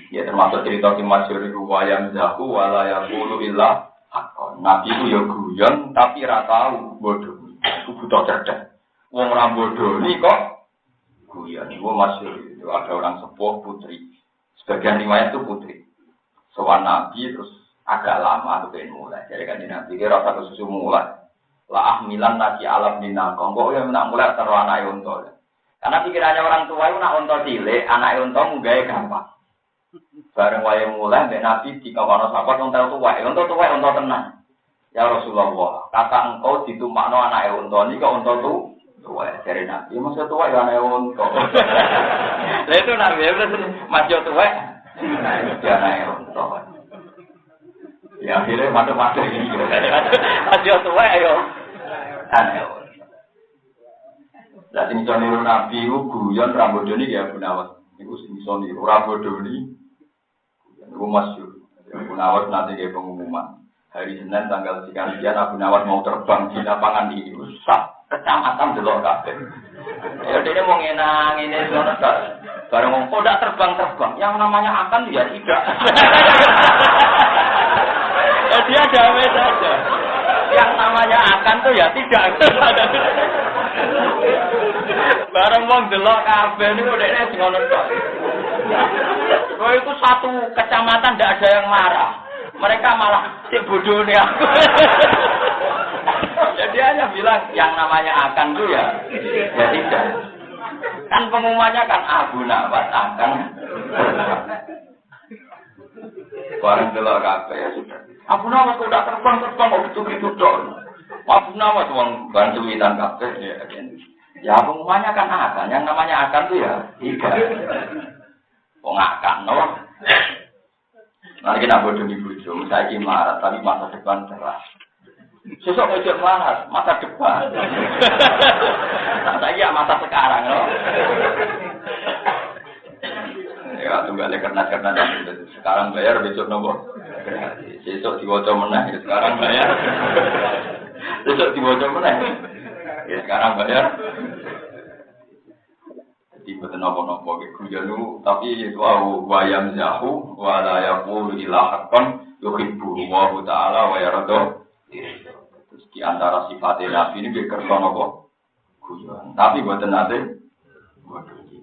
Ya termasuk cerita masyhur itu wayam zahu wala yaqulu illa haqqan. Nabi itu ya guyon tapi ora tahu bodoh. Itu buta cerdas. Wong ora bodoh ni kok guyon. Itu masyhur itu ada orang sepuh putri. Sebagian riwayat itu putri. Soal Nabi terus agak lama tuh pengen mulai. Jadi kan Nabi kira rasa kesusu mulai. La ahmilan nasi alam dinakong. Kok yang nak mulai taruh anak unta. Karena pikirannya orang tua itu nak unta cilik, anak unta munggae gampang. Bareng wae mulai mbek Nabi dikawono sahabat unta tuwa tenang. Ya Rasulullah, kata engkau ditumpakno anake unta niki kok unta tuwa jare Nabi, maksud tuwa ya anake unta. Lah itu Nabi masih tuwa. Ya anake unta. Ya akhirnya mati-mati iki. Masih tuwa ayo. Anake unta. Lah sing iso niru Nabi ku guyon rambodoni ya Gunawan. Niku sing iso niru rambodoni. Itu masyhur. Abu Nawas nanti kayak pengumuman. Hari Senin tanggal sekian Abu Nawas mau terbang di lapangan ini. Usah kecamatan delok kabeh. Ya dia mau ngenang ini semua tak. Bareng ngomong kok tidak terbang. Yang namanya akan ya tidak. Ya dia jawab saja. Yang namanya akan tuh ya tidak. Bareng wong delok kabeh niku dekne sing ngono tok. Oh itu satu kecamatan tidak ada yang marah. Mereka malah cek bodoh nih aku. Jadi hanya bilang yang namanya akan tuh ya tidak. Kan pengumumannya kan Abu Nawas akan. Bareng delok kabeh ya sudah. Abu Nawas udah terbang kok gitu dok. Abu Nawas wong bantuitan kabeh ya. Ya pengumumannya kan akan. Yang namanya akan tuh ya tidak. Pengakan, no? Nanti kita bodoh di bujung, saya ini marah, tapi masa depan cerah. Sesok ngejek marah, masa depan. Saya masa sekarang, no? Ya, tunggu aja karena sekarang bayar, besok nopo. Sesok diwaca meneh, sekarang bayar. Besok diwaca meneh. Ya, sekarang bayar. Betul nopo-nopo kejanu tapi wau wayam zahu wala yaqulu ila haqqan yuhibbu wa ta'ala wa yaradu. Terus di antara sifat Nabi ini kersa nopo guyon tapi mboten nate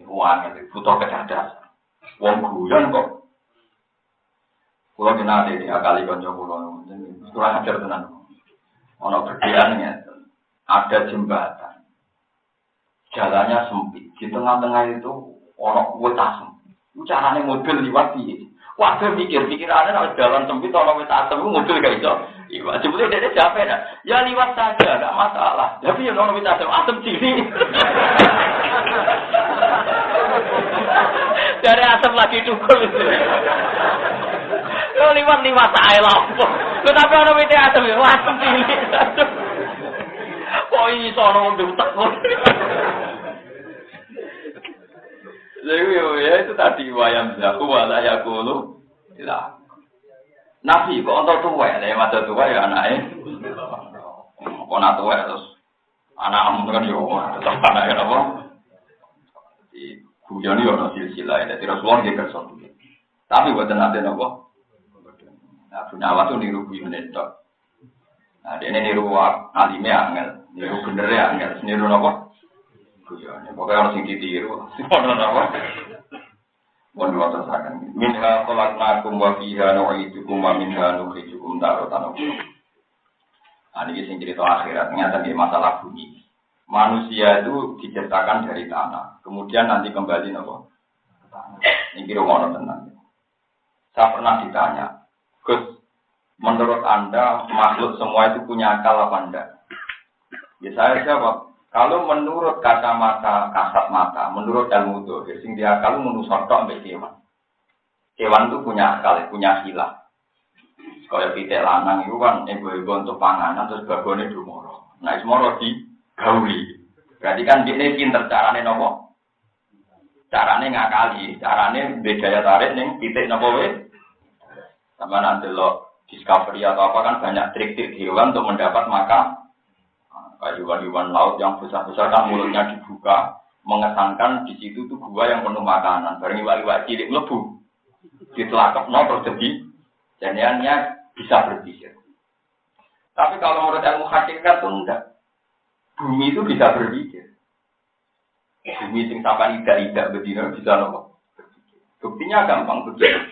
uang butuh kecerdasan wong guyon kok kula nate akali kanca kula kurang ajar tenan ana berdiannya ada jembatan jalannya sempit. Di tengah-tengah itu ono wetas. Carane mobil liwat piye? Wae pikirannya nek jalan sempit ono wetas mobil gak iso. Iya, jebule dene capek dah. Ya liwat saja, enggak masalah. Tapi yang ono wetas asem cilik. Dari asem lagi cukup itu. Kalau liwat ae lapo. Tapi ono wetas asem asem cilik. Kok iso ono mobil utek. Ya itu tadi wayam zaku wala yakulu. Lah. Nabi kok onto tuwa ya, mata tuwa ya anake. Kok ana tuwa terus anakmu kan yo tetep anake apa? Di guyon yo ono silsilah dadi Rasulullah nggih kersa. Tapi boten ate napa? Nah, punya awak tuh niru guyon itu. Nah, dia niru alime angel, niru bener ya angel, niru napa? Guyon. Pokoknya harus ditiru. Ono napa? Mohon maaf tersakan. Minha khalaqnakum wa fiha nu'idukum wa minha nukhrijukum taratan ukhra. Nah, ini sing cerita akhirat, ternyata di masalah bumi. Manusia itu diciptakan dari tanah, kemudian nanti kembali nopo ke tanah. Ini kira ngono tenan. Saya pernah ditanya, Gus, menurut Anda makhluk semua itu punya akal apa enggak? Ya saya jawab, kalau menurut kacamata kasat mata, menurut ilmu dohir, sing dia akal menusuk tok mbek kewan. Kewan itu punya akal, punya hilah. Kaya pitik lanang itu kan ego-ego untuk panganan terus babone dumoro. Nah, semoro di gauli. Berarti kan dia pinter carane nopo? Carane ngakali, carane bedaya tarik ning pitik nopo wae. Sama nanti lo discovery atau apa kan banyak trik-trik hewan untuk mendapat makan. Kayak hewan-hewan laut yang besar-besar kan mulutnya dibuka, mengesankan di situ tuh gua yang penuh makanan. Bareng iwak-iwak cilik mlebu. Ditelakepno terus jadi jadiannya bisa berpikir. Tapi kalau menurut ilmu hakikat itu enggak. Bumi itu bisa berpikir. Bumi sing sampai tidak bedino bisa nopo. Buktinya gampang begini.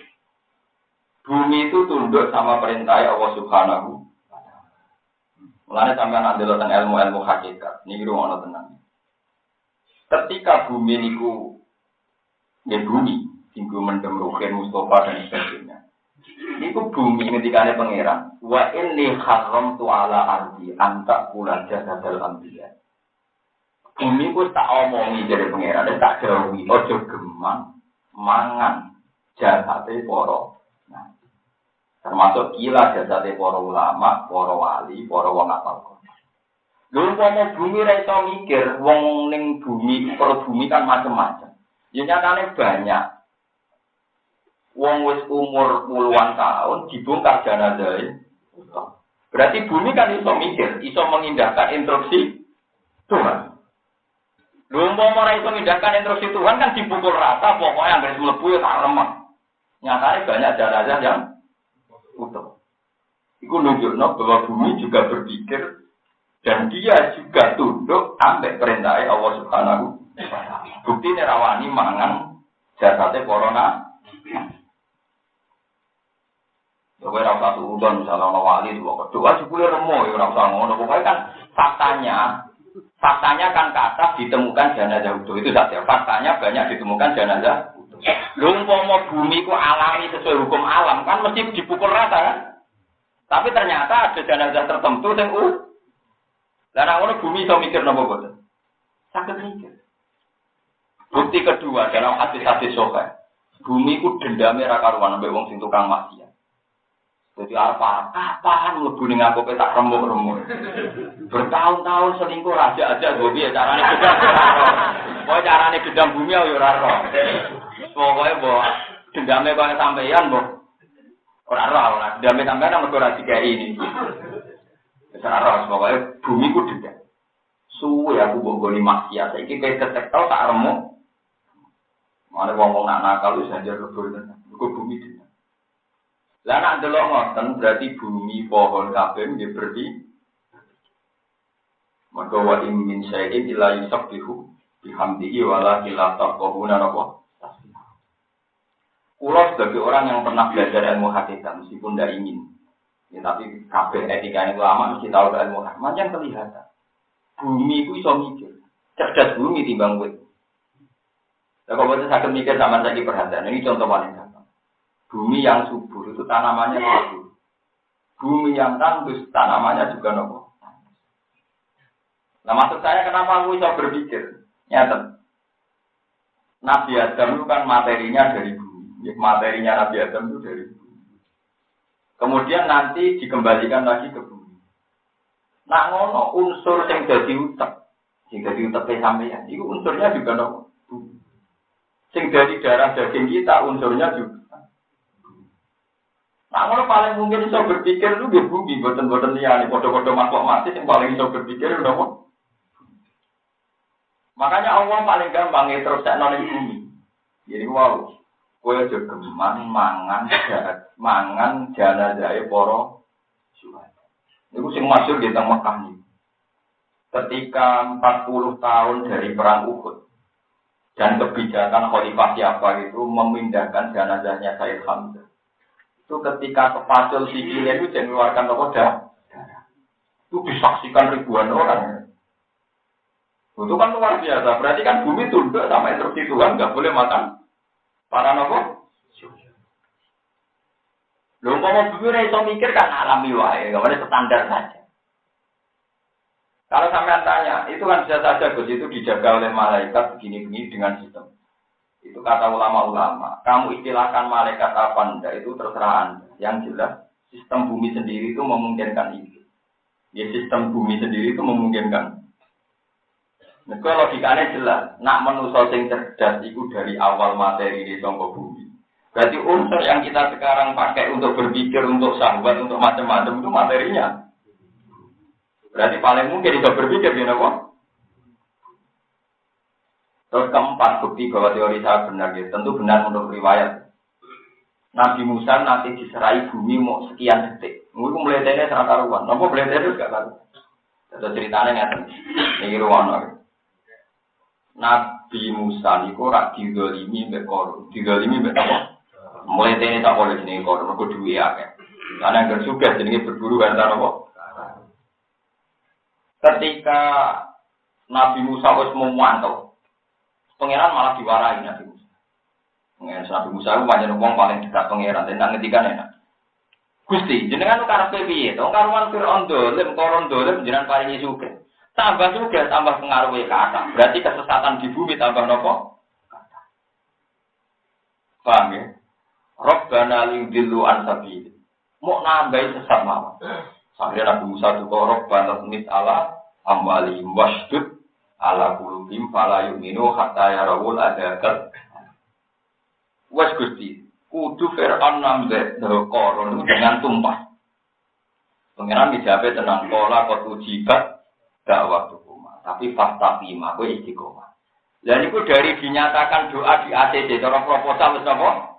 Bumi itu tunduk sama perintah Allah Subhanahu. Mulane sampean andeloten ilmu-ilmu hakikat. Niki rumono tenan. Ketika bumi niku nggih bumi, singgo mendem Ruhin Mustafa dan sebagainya. Niku bumi ngendikane pangeran, wa inni haramtu ala ardi anta kula jasadal anbiya. Bumi ku tak omongi dari pangeran, tak dawuhi aja gemang mangan jasate para. Nah, termasuk kila jasate para ulama, para wali, para wong apal. Lha umpama bumi ra iso mikir, wong ning bumi, para bumi kan macam-macam. Ya nyatane banyak. Wong wis umur puluhan tahun dibongkar jenazah. Berarti bumi kan iso mikir, iso mengindahkan instruksi Tuhan. Lho umpama ora iso mengindahkan instruksi Tuhan kan dipukul rata, pokoknya anggere mlebu ya tak lemah. Nyatane banyak jenazah yang utuh. Iku nunjukno bahwa bumi juga berpikir dan dia juga tunduk ambek perintah Allah Subhanahu wa taala. Buktine rawani mangan jasate corona. Kowe ora usah udon misalnya ana wali kok doa jebule remo ya ora usah ngono. Pokoke kan faktanya kan kata ditemukan jenazah utuh itu saja. Faktanya banyak ditemukan jenazah utuh. Lho umpama bumi ku alami sesuai hukum alam kan mesti dipukul rata kan. Tapi ternyata ada jenazah tertentu sing lah nek ngono bumi iso mikir napa boten? Saged mikir. Bukti kedua dalam hadis-hadis sahih. Bumi ku dendame ra karuan mbek wong sing tukang maksiat. Jadi apa? Kapan mlebu ning aku tak remuk-remuk. Bertahun-tahun selingkuh raja aja gue piye carane gedang. Pokoke carane gedang bumi yo ora ro. Pokoke mbok dendame kok sampeyan mbok ora ro, dendame sampeyan mergo ora dikai ini. Wis ora ro, pokoke bumi ku dendam. Suwe aku mbok goni maksiat saiki ketek tau tak remuk. Mane wong-wong nak nakal wis aja lebur tenan. Iku bumi dendam. Lah nek delok ngoten berarti bumi pohon kabeh nggih berdi. Maka wa in min syai'in illa yusabbihu bihamdihi wala illa taqawuna napa. Kulo sebagai orang yang pernah belajar ilmu hakikat meskipun tidak ingin. Ya tapi kabeh etikane ulama mesti tahu ilmu hakikat. Macam kelihatan. Bumi itu iso mikir. Cerdas bumi timbang kowe. Lah kok boten saged mikir sampean saiki perhatian. Ini contoh paling gampang. Bumi yang subur itu tanamannya subur. Bumi yang tandus tanamannya juga nopo. Nah maksud saya kenapa aku bisa berpikir? Nyata. Nabi Adam itu kan materinya dari bumi. Materinya Nabi Adam itu dari bumi. Kemudian nanti dikembalikan lagi ke bumi. Nah ngono unsur yang jadi utek. Yang jadi utek sampeyan. Itu unsurnya juga nopo. Bumi. Sing dari darah daging kita unsurnya juga. Nah, kalau paling mungkin bisa berpikir itu dia bumi, boten-boten liane, bodoh-bodoh makhluk mati yang paling bisa berpikir itu apa? Makanya Allah paling gampang itu terus teknologi bumi. Jadi wow, kue juga mangan jenazah poro syuhada. Itu sing masyhur di tengah Mekah nih. Ketika 40 tahun dari perang Uhud dan kebijakan Khalifah siapa itu memindahkan jenazahnya Sayyid Hamzah. Itu ketika kepacul sikilnya itu jangan mengeluarkan darah. Itu disaksikan ribuan orang. Itu kan luar biasa. Berarti kan bumi tunduk sama instruksi Tuhan, nggak boleh makan para nopo. Loh, mau bumi iso mikir kan alami wae, nggak boleh standar saja. Kalau sampean tanya, itu kan bisa saja Gus itu dijaga oleh malaikat begini-begini dengan sistem. Itu kata ulama-ulama. Kamu istilahkan malaikat apa enggak itu terserah Anda. Yang jelas sistem bumi sendiri itu memungkinkan itu. Ya sistem bumi sendiri itu memungkinkan. Nah, kalau logikanya jelas, nak manusia sing cerdas itu dari awal materi di sangka bumi. Berarti unsur yang kita sekarang pakai untuk berpikir, untuk syahwat, untuk macam-macam itu materinya. Berarti paling mungkin bisa berpikir di apa? Terus keempat bukti bahwa teori saya benar, ya. Tentu benar menurut riwayat. Nabi Musa nanti diserai bumi mau sekian detik. Mungkin melihatnya serang karuan. Nopo melihatnya itu gak karuan. Ada ceritanya nggak? Ini ruang. Nabi Musa niku rak didolimi mbek Korun. Didolimi mbek apa? Melihatnya tak boleh jenenge Korun. Mergo duwe akeh. Karena yang suka jenenge berburu harta apa? Ketika Nabi Musa wis memantau, pangeran malah diwarai Nabi Musa. Nabi Musa itu banyak wong paling dekat pangeran, dan ngendikan enak. Gusti, jenengan karepe piye? To karuan Firaun dolim, koron dolim jenengan paringi sugih. Tambah sugih, tambah pengaruhe kata. Berarti kesesatan di bumi tambah nopo? Paham ya? Rabbana liyudillu an sabil. Mau nambahi sesat mawon. Sampai Nabi Musa juga Rabbana nit ala amwalihim wasdud ala qulubihim fala yu'minu hatta yarawul adakat. Wes Gusti, kudu Fir'aun nambe Qarun dengan tumpah. Pengiran dijabe tenang pola kot ujibat dakwah tukuma. Tapi fastaqima kowe istiqomah. Lah niku dari dinyatakan doa di ACC cara proposal wis napa?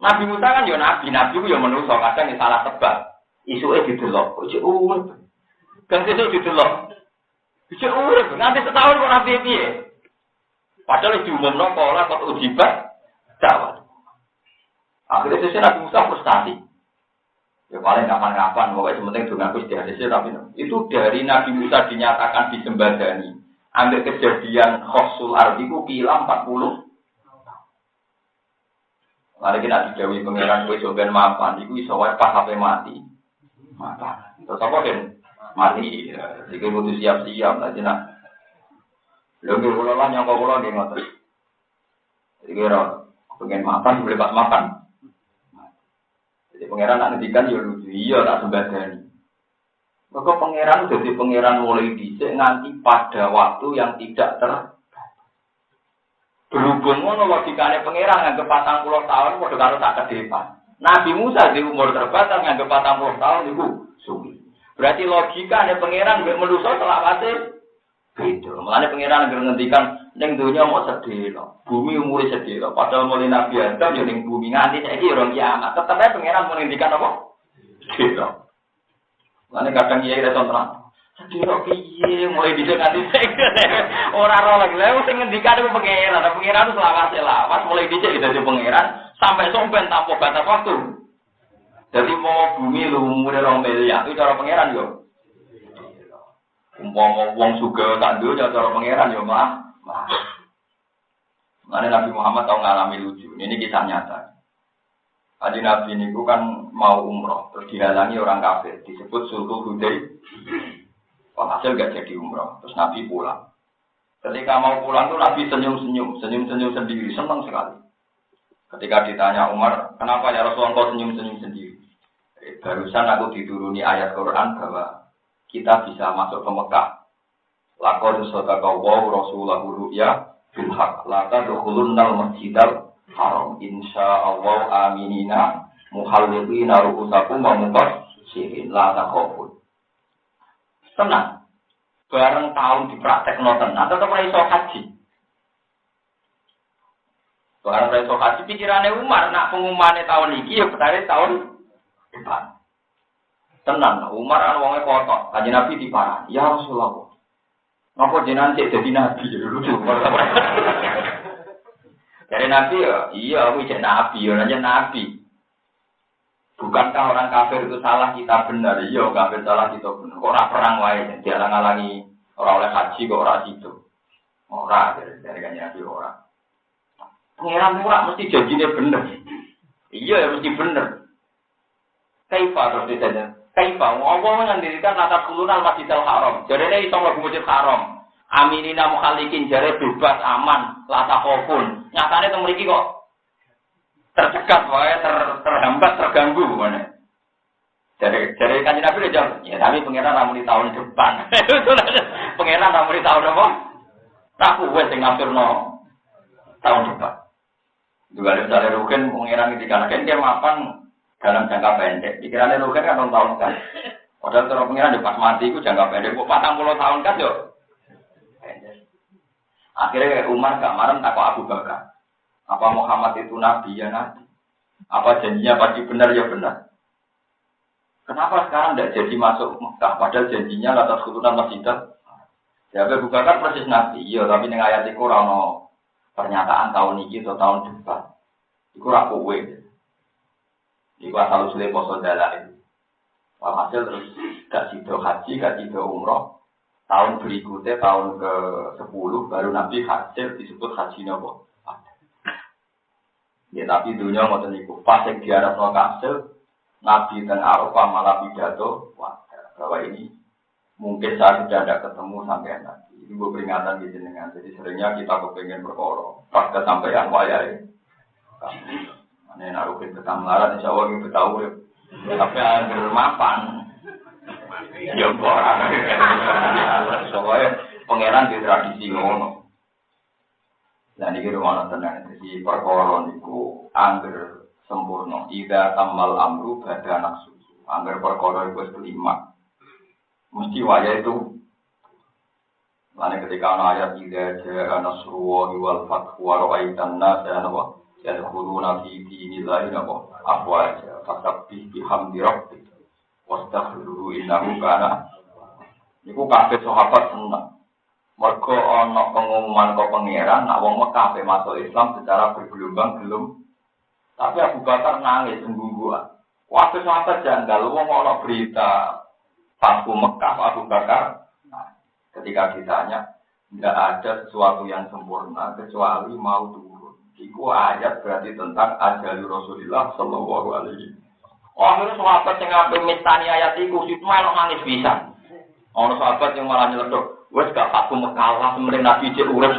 Nabi Musa kan yo nabi ku yo manusa kadang salah tebak. Isuke didelok, kok urip. Kan sesuk didelok. Bisa urip, nanti setahun kok nabi piye? Padahal diumumno pola kok ujibat dakwah. Akhirnya sesuk Nabi Musa frustasi. Ya paling kapan-kapan, pokoknya sementing dengan Gusti ACC tapi itu dari Nabi Musa dinyatakan disembadani. Ambil kejadian khosul ardiku kila 40. Mari kita dijawi pengiran kowe soben mapan, iku iso wae pas sampai mati. Mata. Terus apa kan? Mati. Jadi butuh siap-siap lah jenah. Lalu kalau lah yang kau nggih ngoten. Jadi kira pengen makan boleh pas makan. Jadi pangeran nak ngendikan ya lucu. Iya tak sembadani. Maka pangeran jadi pangeran mulai dhisik nganti pada waktu yang tidak berhubung ngono logikane pangeran nganggep 40 tahun padha karo sak kedepan. Nabi Musa di umur terbatas nganggep 40 tahun iku suwi. Berarti logikane pangeran mbek manusa selawase beda. Mulane pangeran ngendikan ning donya mau sedhela, bumi umure sedhela. Padahal mulai Nabi Adam yo ning bumi nganti saiki ora kiamat. Tetep ae pangeran ngendikan apa? Sedhela. Mulane kadang iya ora tenang. Sedhela piye mulai dhisik nganti saiki. Ora ora lagi lha sing ngendikan iku pangeran. Pangeran selawase lawas mulai dhisik dadi pangeran sampai sampean tanpa batas waktu. Jadi mau bumi lu umure 2 miliar itu cara pangeran yo. Umpama wong sugih tak duwe cara pangeran yo mah. Mane Nabi Muhammad tau ngalami lucu. Ini kisah nyata. Kanjeng Nabi niku kan mau umroh terus dihalangi orang kafir disebut Sulhul Hudaybiyah. Hasil gak jadi umroh terus Nabi pulang. Ketika mau pulang tuh Nabi senyum-senyum sendiri, senang sekali. Ketika ditanya Umar, kenapa ya Rasulullah kau senyum-senyum sendiri? Barusan aku dituruni ayat Quran bahwa kita bisa masuk ke Mekah. Laqad sadaqallahu rasulahu ru'ya bil haqq la tadkhulunnal masjidal haram insyaallah aminina muhalliqina ru'usakum wa muqassirin la takhafun. Tenang. Bareng tahun dipraktekno tenan tetep ora iso haji. Bareng ora iso haji pikirane Umar nak pengumumane tahun iki ya betare tahun depan. Tenan Umar ana wonge kotor, Kanjeng Nabi diparani. Ya Rasulullah. Napa jenengan cek dadi nabi lucu. Dari Nabi ya, iya aku jadi Nabi, ya nanya Nabi. Bukankah orang kafir itu salah kita benar? Iya, kafir salah kita benar. Orang perang wae, dialang-alangi orang oleh haji kok orang itu. Orang dari Kanjeng Nabi orang. Pengiran murah mesti janjinya benar. Iya ya mesti benar. Kaifa terus ditanya. Kaifa Allah mengandirikan atas kulunal Masjidil Haram. Jarene iso mlebu Masjidil Haram. Aminina mukhalikin jare bebas aman la takhofun. Nyatane teng mriki kok tercegat wae terhambat terganggu mana. Dari Kanjeng Nabi jawab, ya tapi pengiran ramu di tahun depan. Pengiran ramu di tahun apa? Aku wis sing ngafirno tahun depan. Juga ada misalnya Rugen pengiran ketika kan dia mapan dalam jangka pendek. Pikirannya Rugen kan tahun kan. Padahal kalau pengiran di pas mati itu jangka pendek. Kok 40 tahun kan yo. Akhirnya Umar gak marah takut Abu Bakar. Apa Muhammad itu nabi ya nabi? Apa janjinya pasti benar ya benar? Kenapa sekarang tidak jadi masuk Mekah? Padahal janjinya atas keturunan Masjidah. Ya Abu Bakar persis nabi. Iya, tapi dengan ayat itu rano pernyataan tahun ini atau tahun depan. Itu rakuwe. Itu asal usulnya poso dalai. Walhasil terus gak sido haji, gak sido umroh. Tahun berikutnya, tahun ke-10, baru Nabi haji disebut haji Nabi. Ya, tapi dunia ngoten niku pas yang diarep no kasil, Nabi dan Arafah malah pidato, bahwa ini mungkin saya sudah tidak ketemu sampai nanti. Ini gue peringatan di jenengan. Jadi seringnya kita kepengen berkorong, pas kesampaian wayai. Ini naruhin ketamlaran, insya Allah kita tahu ya. Tapi akhir mapan. Ya orang. Soalnya pangeran di tradisi ngono. Nah ini rumah tenang. Jadi perkara niku angger sempurna. Ida tamal amru bada anak susu. Angger perkara itu kelima. Mesti wajah itu. Lain ketika ayat ida jaa nasrullahi wal fathu wa ra'aitan nasa napa yadkhuluna fi dinillahi napa afwaja fasabbih bihamdi rabbik. Wastaghfiruhu innahu kana. Niku kabeh sahabat seneng. Mergo ana pengumuman kok pangeran nek wong Mekah masuk Islam secara bergelombang belum. Tapi Abu Bakar nangis sembungguan. Waktu sahabat janggal wong ana berita Fathu Mekah Abu Bakar. Nah, ketika ditanya tidak ada sesuatu yang sempurna kecuali mau turun. Iku ayat berarti tentang ajal Rasulullah sallallahu alaihi wasallam. Akhirnya sahabat yang ngambil mistani ayat itu, itu malah nangis bisa. Orang sahabat yang malah nyeletuk, wes gak Fathu Mekah sementing Nabi cek urip.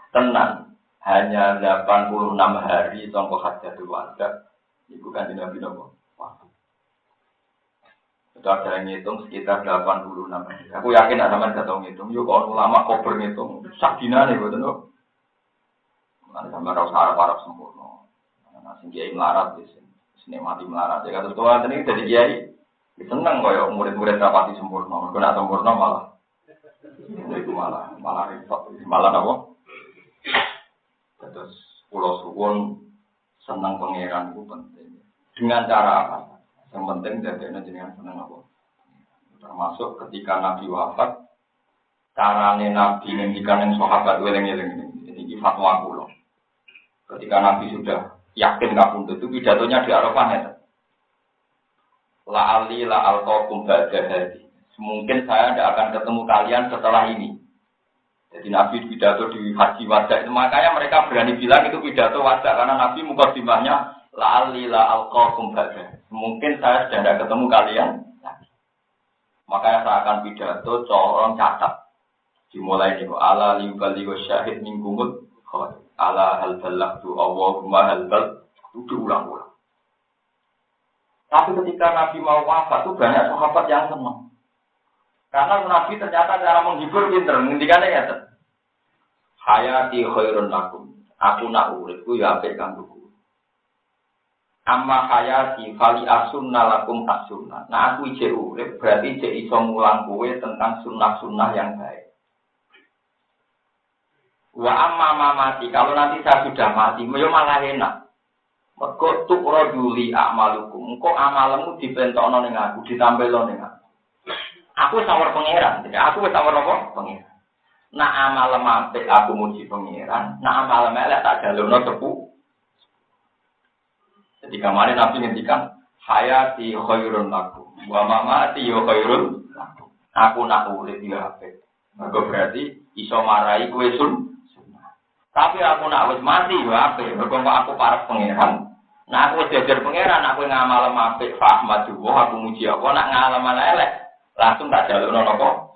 Tenang, hanya 86 hari sampai Hajjatul Wada. Itu kan Nabi nopo. Sudah ada yang ngitung sekitar 86 hari. Aku yakin ada teman kata ngitung. Yuk kalau ulama kober ngitung, sakdina nih betul no. Nanti sampai rasa Arab sempurna. Nasi kiai melarat, sini mati melarat. Ya kata tuan ini jadi kiai, seneng kok murid-murid rapati sempurna. Kena sempurna malah, itu malah repot, malah apa? Terus pulau suwon seneng pangeran itu penting. Dengan cara apa? Yang penting jadinya jenengan seneng apa? Termasuk ketika Nabi wafat, carane Nabi ngendikan yang sahabat weleng-weleng ini fatwa kula. Ketika Nabi sudah yakin kabundut itu pidatonya di Arafah ya. La ali la alqakum ba'da hadi. Mungkin saya tidak akan ketemu kalian setelah ini. Jadi Nabi pidato di Haji Wada itu makanya mereka berani bilang itu pidato wada karena Nabi mukadimahnya la ali la alqakum ba'da. Mungkin saya sudah tidak ketemu kalian. Makanya saya akan pidato corong catat. Dimulai nih ala libaligho syahid minkumul khair. Ala hal balagtu Allahumma hal bal itu diulang-ulang. Tapi ketika Nabi mau wafat itu banyak sahabat yang senang. Karena Nabi ternyata cara menghibur pinter, ngendikannya ya. hayati khairun lakum. Aku nak uripku ya apik kanggo kowe. Amma hayati fali asunna lakum asunna. Nah aku ijek urip berarti ijek iso mulang kowe tentang sunnah-sunnah yang baik. Wa amma mati, kalau nanti saya sudah mati, yo malah enak. Mergo tuqraduli a'malukum. Engko amalmu dipentokno ning aku, ditambelno ning aku. Aku wis sawar pangeran, aku wis sawar apa? Pangeran. Nak amal apik aku muji pangeran, nak amal elek tak jalurno cepu. Jadi kemarin Nabi ngendikan hayati khairun lakum wa mamati yo khairun lakum. Aku nak urip ya apik. Mergo berarti iso marai kowe sunnah. Tapi aku nak wis mati yo apik. Mergo aku parek pangeran. Nah aku wis diajar pangeran, aku ngamal apik fa ahmadu aku muji apa nak ngamal elek langsung tak jalurno napa.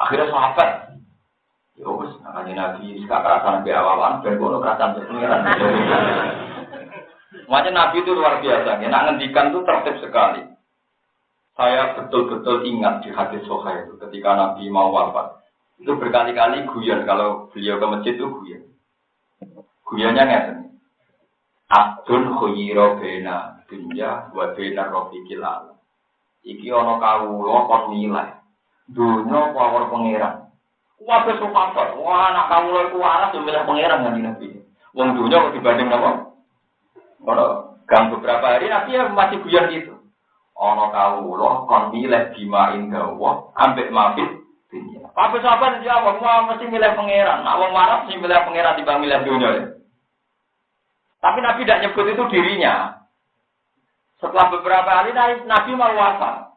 Akhirnya sahabat ya wis makanya Nabi sekakarasan sampai awalan ben kono kerasan pengiran. Makanya Nabi itu luar biasa, nak ngendikan itu tertib sekali. Saya betul-betul ingat di hadis sahih itu ketika Nabi mau wafat. Itu berkali-kali guyon kalau beliau ke masjid itu guyon. Guyonnya ngeten. Abdun khuyira baina dunya wa baina rafiqil alam. Iki ana kawula kon milih. Dunya apa pengiran. Wae supapat, wah anak kamu lho ku waras yo milih pangeran kan Nabi. Wong dunya kok dibanding napa? Ora, gang beberapa hari Nabi masih guyon gitu. Ana kawula kon milih dimain dawa ambek mafit dunya. Apa sahabat jawab, wah mesti milih pangeran. Nek wong waras sing milih pangeran dibanding milih dunya. Tapi Nabi tidak nyebut itu dirinya. Setelah beberapa hari Nabi mau wafat.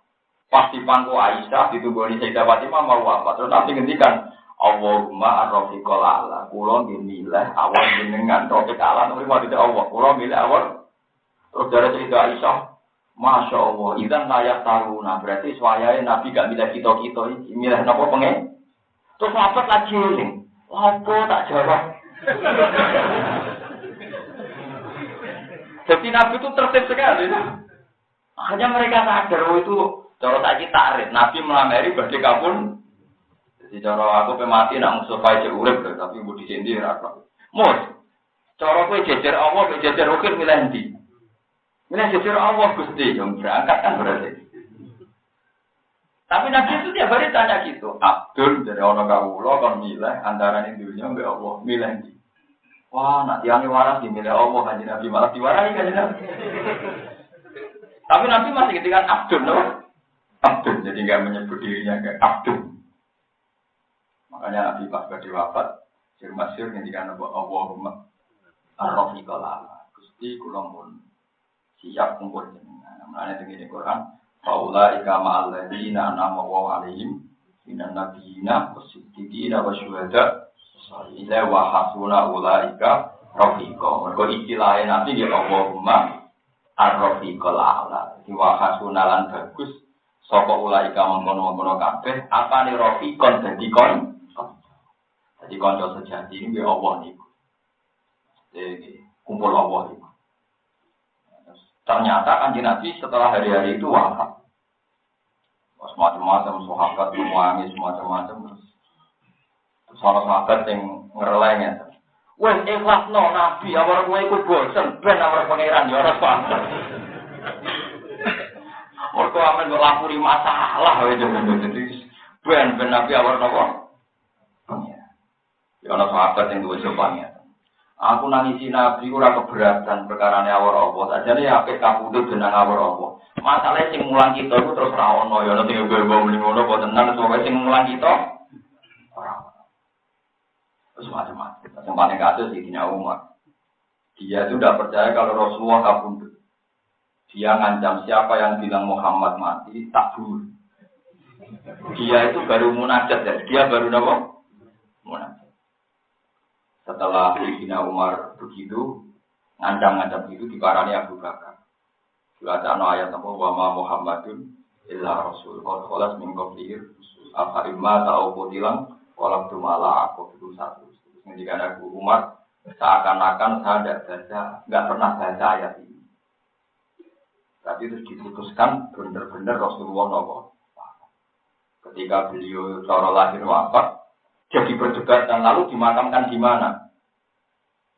Pasti pangku Aisyah ditunggu Sayyidah Fatimah mau wafat. Terus Nabi ngendikan Allahumma ar-rafiqal a'la. Kula nggih milih awal jenengan rafiq a'la nomor tidak Allah. Kula milih awal. Terus dari Sayyidah Aisyah, Masya Allah, idzan layak taruna. Berarti suwayae Nabi gak milih kita-kita iki, milih napa pengen. Terus sahabat lagi eling. Apa tak jawab. Jadi Nabi itu tertib sekali. Hanya mereka sadar itu cara saiki takrif Nabi melamari badhe kapun. Jadi cara aku pe mati nak musuh pae urip lho, tapi mbok disendi ora kok. Mus. Cara kowe jejer Allah, kowe jejer ukir milih ndi? Milih jejer Allah Gusti, yang berangkat kan berarti. Tapi Nabi itu tiap hari tanya gitu, Abdul dari ana kawula kon milih antara ning dunya mbek Allah, milih ndi? Wah, nak tiange waras milih Allah kanjeng Nabi malah diwarai kanjeng Nabi. Tapi Nabi masih ketika Abdul, no? Abdul, jadi nggak menyebut dirinya kayak Abdul. Makanya Nabi pas badhe wafat, sir masyhur ngendikan Allahumma ar-rafiqal a'la. Gusti kula mun siap kumpul jenengan. Mulane teng Quran, faulaika ma'al ladzina an'ama Allahu 'alaihim minan nabiyina was-siddiqina wasyuhada ila wa hasuna ulaika rafiqa. Mergo istilah Nabi ya Allahumma ar-rafiqal a'la. Wa hasuna lan bagus sapa ulaika mengkono-mengkono kabeh apane rafiqon dadi kon. Jadi kanca sejati ini ya Allah niku. Jadi kumpul Allah niku. Ternyata kanjeng Nabi setelah hari-hari itu wafat. Macam-macam sahabat menangis macam-macam terus sahabat yang ngereleng ya. Wes ikhlasno Nabi awak kowe iku bosen ben awak pangeran ya ora paham. Mergo amen kok lapuri masalah wae jadi ben Nabi awak napa? Ya ana sahabat sing duwe sopannya. Aku nangisi Nabi ora keberatan perkarane awak Allah. Sajane apik kapundhut jeneng awak Allah. Masalahe sing mulang kita iku terus ra ono ya ana sing nggo muni ngono apa tenan sowe sing mulang kita ora. Terus macam-macam. Yang paling kasus Sayyidina Umar. Dia itu tidak percaya kalau Rasulullah kapundhut. Dia ngancam siapa yang bilang Muhammad mati tak bunuh. Dia itu baru munajat ya. Dia baru apa? Munajat. Setelah Sayyidina Umar begitu, ngancam-ngancam itu diparani Abu Bakar. Dibaca ayat apa? Wa ma Muhammadun illa rasul. Qad khalas min qablihi afa imma ta'u qutilan walam tumala aku itu satu. Ketika Abu Umar seakan-akan saya nggak pernah baca ayat ini. Tapi terus diputuskan benar-benar Rasulullah nopo. Ketika beliau cara lahir wafat, jadi perdebatan. Lalu dimakamkan di mana?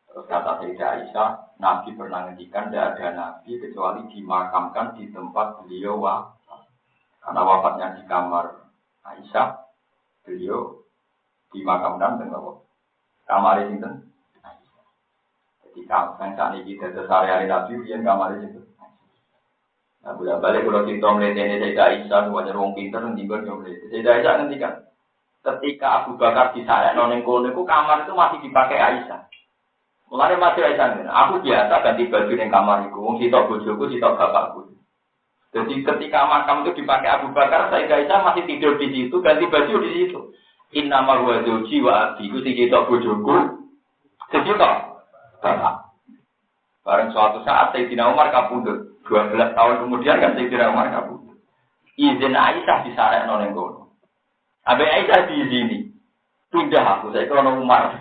Terus kata Sayyidah Aisyah, Nabi pernah ngendikan tidak ada Nabi kecuali dimakamkan di tempat beliau wafat. Karena wafatnya di kamar Aisyah, beliau dimakamkan dengan kamar itu. Jadi kalau saat ini kita sehari-hari Nabi, dia kamar itu. Nah, boleh balik kalau kita melihat ini Sayyidah Aisyah, semuanya orang pintar, tinggal melihat. Sayyidah Aisyah ngendikan, ketika Abu Bakar disayat noneng kono, kamar itu masih dipakai Aisyah. Mulanya masih Aisyah, aku biasa ganti baju di kamar itu, sitok bojoku, sitok bapakku. Jadi ketika makam itu dipakai Abu Bakar, Sayyidah Aisyah masih tidur di situ, ganti baju di situ. Innama huwa zawji wa abi, itu sitok bojoku, sitok bapak. Bareng suatu saat Sayyidina Umar kabudut, 12 tahun kemudian kan Sayyidina Umar kabudut. Izin Aisyah disarek noneng kono. Abe Aisyah diizini. Pindah aku, saya kalau Umar.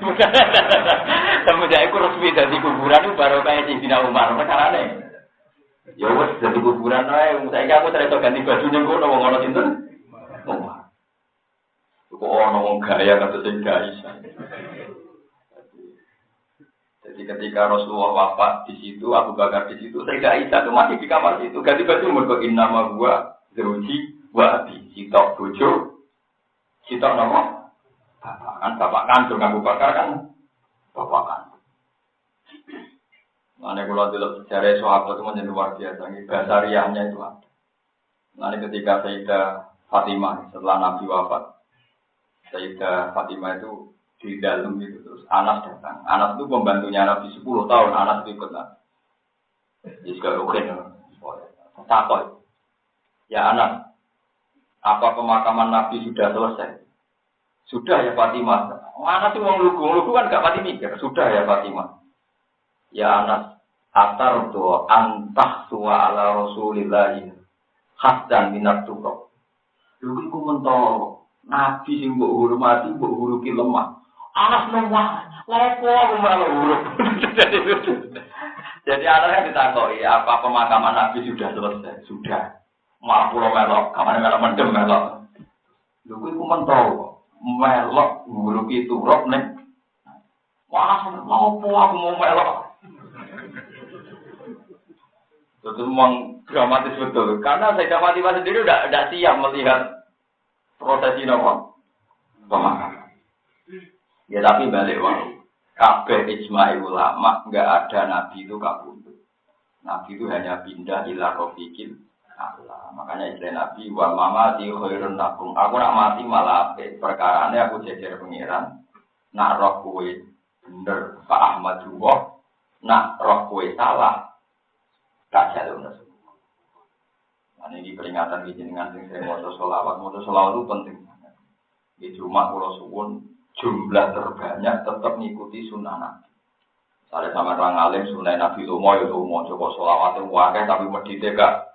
Semenjak aku resmi dari kuburan itu baru kayak Sayyidina Umar. Perkara ini. Ya wes dari kuburan aja. Saya aku ternyata ganti bajunya kok ngomong itu. Umar. Kok ngomong gaya kata Sayyidah Aisyah. Jadi ketika Rasulullah wafat di situ, Abu Bakar di situ, Sayyidah Aisyah itu masih di kamar situ. Ganti baju mergo innama gua zawji wa abi. Sitok bojo. Sitok nama. Bapak kandung Abu Bakar kan bapak kandung. Mana kalau dilihat sejarah sahabat itu menjadi luar biasa. Bahasa riahnya itu ada. Nanti ketika Sayyidah Fatimah setelah Nabi wafat, Sayyidah Fatimah itu di dalam itu terus Anas datang. Anas itu pembantunya Nabi 10 tahun. Anas ikut Nabi. Jadi sekarang takut. Ya Anas, apa pemakaman Nabi sudah selesai? Sudah ya Fatimah. Mana sih wong lugu kan gak pati mikir. Sudah ya Fatimah. Ya Anas, atar do antah suwa ala Rasulillahi khasdan minat tuqab. Lugu ku mentol Nabi sing mbok hormati mbok huruki lemah. Anas lemah. Lepo aku malah huruf. Jadi Anas ditakoki, apa pemakaman Nabi sudah selesai? Sudah. Malah pulau melok, kamane melok mendem melok. Lugu ku mentol. Melok guru itu rob nih, wah mau aku mau melok, itu memang dramatis betul. Karena Sayyidah Fatimah sendiri udah siap melihat prosesi nopo pemakaman. Ya tapi balik walau, kabeh ijma ulama nggak ada nabi itu kabundut. Nabi itu hanya pindah ila rofiqil Allah. Makanya istilah Nabi wa mama di khairun lakum. Aku nak mati malah apik. Perkarane aku jejer pengiran. Nak roh kowe bener Pak Ahmad Ruwah. Nak roh kowe salah. Tak jalurna semua. Nah ini peringatan jenengan sing saya maca selawat. Maca selawat itu penting. Di Jumat kula suwun jumlah terbanyak tetap ngikuti sunnah Nabi. Misalnya sama orang alim sunnah Nabi lomo ya lomo. Coba selawatnya wakai tapi medite gak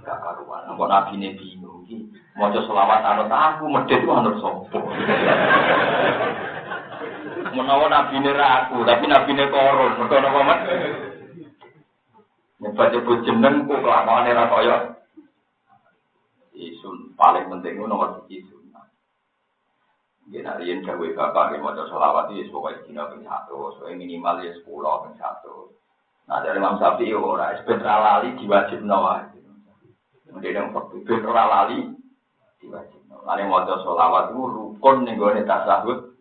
karuan. Kok Nabi ini bingung iki. Maca selawat anut aku medhit ku anut sapa. Menawa Nabi ini aku, tapi Nabi ini koron. Mergo napa Mas? Nyebut jeneng ku kelakuane ra kaya. Isun paling penting ku nomor 1 sunah. Yen yen gawe bapak nek maca selawat iki pokoke dina ping 1, so minimal ya 10 ping 1. Nah dari Imam Syafi'i ora sebentar lali diwajibno wae. Mungkin yang berbeda ora lali diwajibno. Lane maca selawat itu rukun ning gone tasawuf.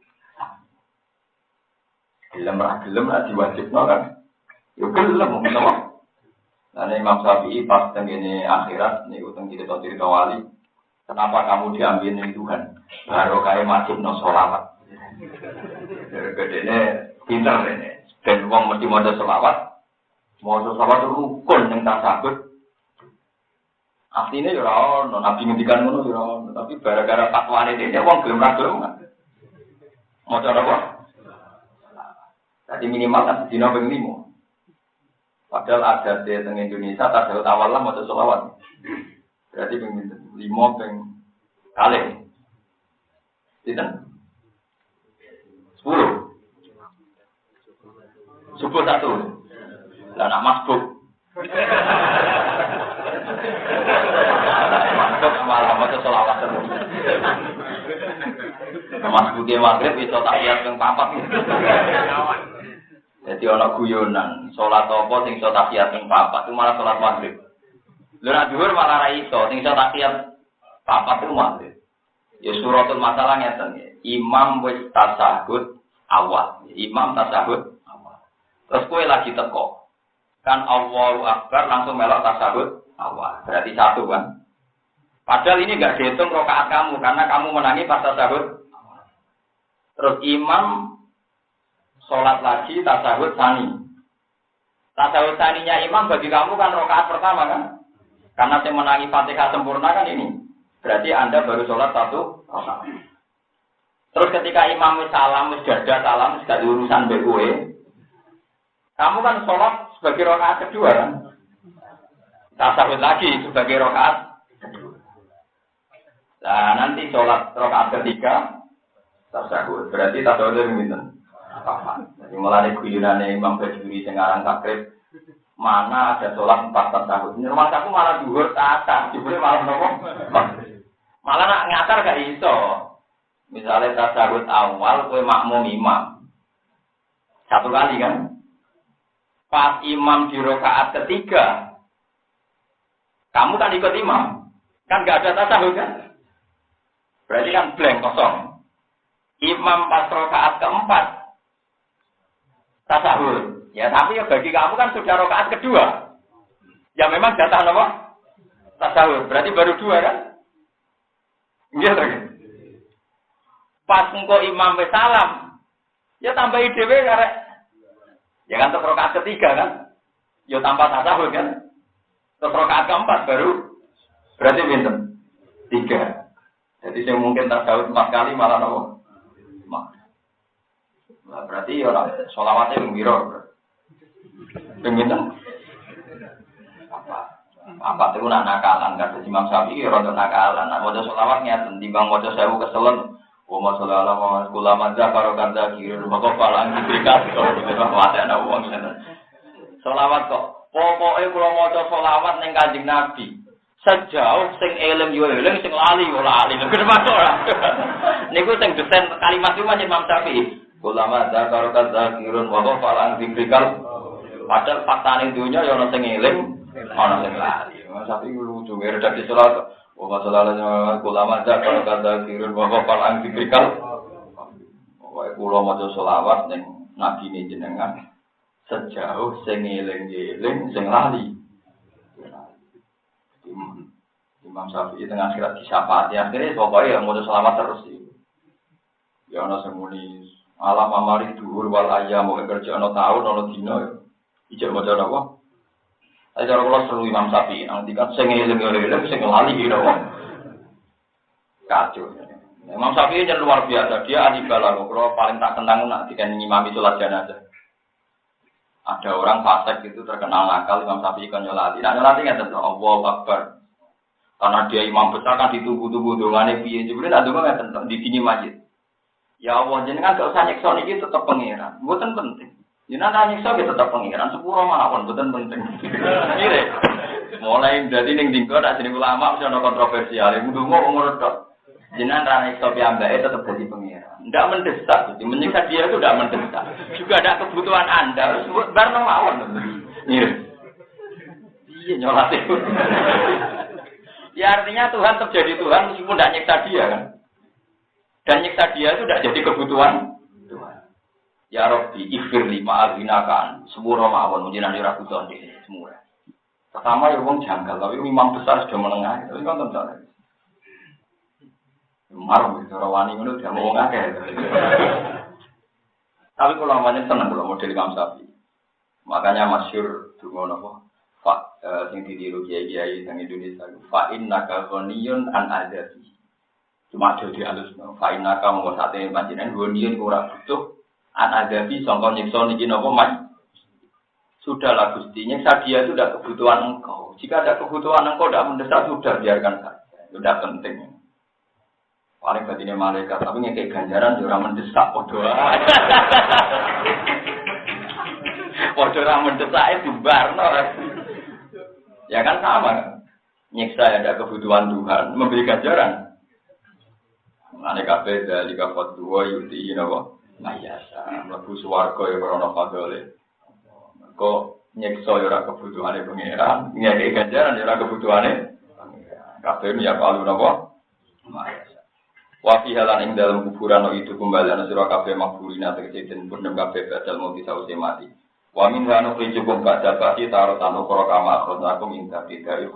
Gelem ra gelem lah diwajibno kan. Yo gelem menawa. Lane Imam Syafi'i pas tengene akhirat niku teng cerita wali. Kenapa kamu diambil ning Tuhan? Baru kaya wajibno selawat. Gedene pinter rene. Ben wong mesti maca selawat. Maca selawat rukun ning tasawuf. Artinya ya ora ono, Nabi ngendikan ngono ya ora ono, tapi gara-gara fatwane dene wong gelem ra gelem kan. Maca apa? Tadi minimal kan dina ping 5. Padahal ada di Indonesia tasawuf awal lah maca selawat. Berarti ping 5 ping kali. Tidak? 10. Subuh 1. Lah nak masbuk. malah maca selawat terus. Mas Budi Maghrib iso tahiyat ping 4. Jadi ana guyonan, salat apa sing iso tahiyat ping 4 itu malah salat Maghrib. Lha nek dhuwur malah ra iso, sing iso tahiyat 4 itu Maghrib. Ya suratul masalah ngeten ya. Imam wis tasyahud awal. Imam tasyahud awal. Terus kowe lagi teko. Kan Allahu Akbar langsung melok tasyahud awal. Berarti satu kan. Padahal ini enggak dihitung rakaat kamu karena kamu menangi pas tasyahud awal. Terus imam salat lagi tasyahud tsani. Tasyahud tsaninya imam bagi kamu kan rakaat pertama kan? Karena saya menangi Fatihah sempurna kan ini. Berarti Anda baru sholat satu rakaat. Terus ketika imam salam, jadah salam, gak urusan BUE, kamu kan sholat sebagai rakaat kedua kan? Tasyahud lagi sebagai rakaat kedua. Nah nanti sholat rakaat ketiga, tasyahud. Berarti tasyahud itu minta. Jadi mulai guyonane Imam Bajuri Sengarang takrib, mana ada sholat 4 tasyahud. Ini rumah aku malah dhuwur tata, jebule malah nopo? Malah nak ngatar gak iso. Misalnya tasyahud awal kowe makmum imam. Satu kali kan. Pas imam di rakaat ketiga, kamu kan ikut imam. Kan gak ada tasyahud kan? Berarti kan blank kosong. Imam pas rakaat keempat tasyahud. Ya tapi ya bagi kamu kan sudah rakaat kedua. Ya memang jatah apa? Tasyahud. Berarti baru 2 kan? Iya kan? Pas engko imam wis salam, ya tambahi dhewe karek. Ya kan terus rakaat ketiga kan? Ya tambah tasyahud kan? Terus rakaat keempat baru berarti pinten? 3. Jadi saya mungkin tasyahud 4 kali malah nopo? Nah, berarti ya ora selawate ping pira? Pinten? Apa itu nakalan kata Imam Syafi'i rada nakalan. Nek maca selawat ngeten timbang maca 1000 keselen. Wa masallallahu ulama zakaro kanda kiri maka palang diberikan kok mate ana wong ngene. Selawat kok pokoke kula maca selawat ning Kanjeng Nabi. Sejauh sing eling yo eling sing lali yo lali. Kenapa ora? Niku sing desain kalimat iku Imam Syafi'i. Ulama zakaro kanda kiri maka palang diberikan. Padahal faktane dunya yo ana sing eling, ana sing lali. Syafi'i lucu redaksi salat. Wa masalahnya ulama zakar kata kirun wa qafal ang diberikan. Wae kula maca selawat ning nabi ne jenengan sejauh sing eling-eling sing lali. Imam Syafi'i tengah sirat disyafaati akhirnya pokoknya maca selawat terus iki. Ya ana sing muni alam amari dhuwur wal ayyam kerja ana taun ana dina ijek maca napa? Ajar kula seru Imam Syafi'i nang dikat sing eling-eling sing lali iki lho. Kacau. Imam Syafi'i jan luar biasa, dia ahli balaghah. Kula paling tak kenang nak dikan ngimami salat jenazah. Ada orang fasik itu terkenal nakal, Imam Syafi'i kan nyolati. Nah nyolati ngeten Allahu Akbar. Karena dia imam besar kan ditunggu-tunggu dongane piye. Jebule nak donga ngeten di sini masjid. Ya Allah jenengan gak usah nyiksa niki tetep pangeran. Mboten penting. Jenengan nyiksa ge tetep pangeran sepuro mawon mboten penting. Kire. Mulai dari ning dingko tak jeneng ulama mesti ana kontroversial. Ndonga umur tok. Jenengan ra nyiksa piyambake tetep dadi pangeran. Ndak mendesak, menyiksa dia itu ndak mendesak. Juga ada kebutuhan Anda, barno mawon. Kire. Iya nyolat itu. Ya artinya Tuhan tetap jadi Tuhan meskipun tidak nyiksa dia kan. Dan nyiksa dia itu tidak jadi kebutuhan Tuhan. Ya Rabbi, ighfirli ma'azinakan. Semua mawon menjinan dirakutan di semua. Pertama ya wong janggal, tapi imam besar sudah menengah. Tapi kan tentu. Marah itu rawani itu dia mau ngakeh. Tapi kalau namanya senang kalau model Imam Syafi'i. Makanya masyhur dungo napa? Pak sing ditiru kiai-kiai teng Indonesia. Fa innaka ghaniyun an adabi. Cuma ada di alus. Fa innaka mung sate panjenengan ghaniyun ora butuh an adabi sangka nyiksa niki napa mas. Sudahlah Gusti, nyiksa dia itu tidak kebutuhan engkau. Jika ada kebutuhan engkau tidak mendesak sudah biarkan saja. Sudah penting. Paling batinnya malaikat, tapi ngekei ganjaran juga mendesak podo. Podo orang mendesak itu barno. Ya kan sama. nyiksa yang ada kebutuhan Tuhan, memberi ganjaran. Ane kabeh dari kafat dua yuti napa? Mayasa, mlebu swarga ya ora ono fadole. Kok nyiksa ya ora kebutuhane pangeran, ngekek ganjaran ya ora kebutuhane pangeran. Kabeh ya palu napa? Mayasa. Wa fi halan ing dalam kuburan itu kembali ana sira kabeh makburina tegese den purnem kabeh badal mati sause mati. Wa min hanu cukup badal pasti tarutan ukra kama akhrajakum ing tidak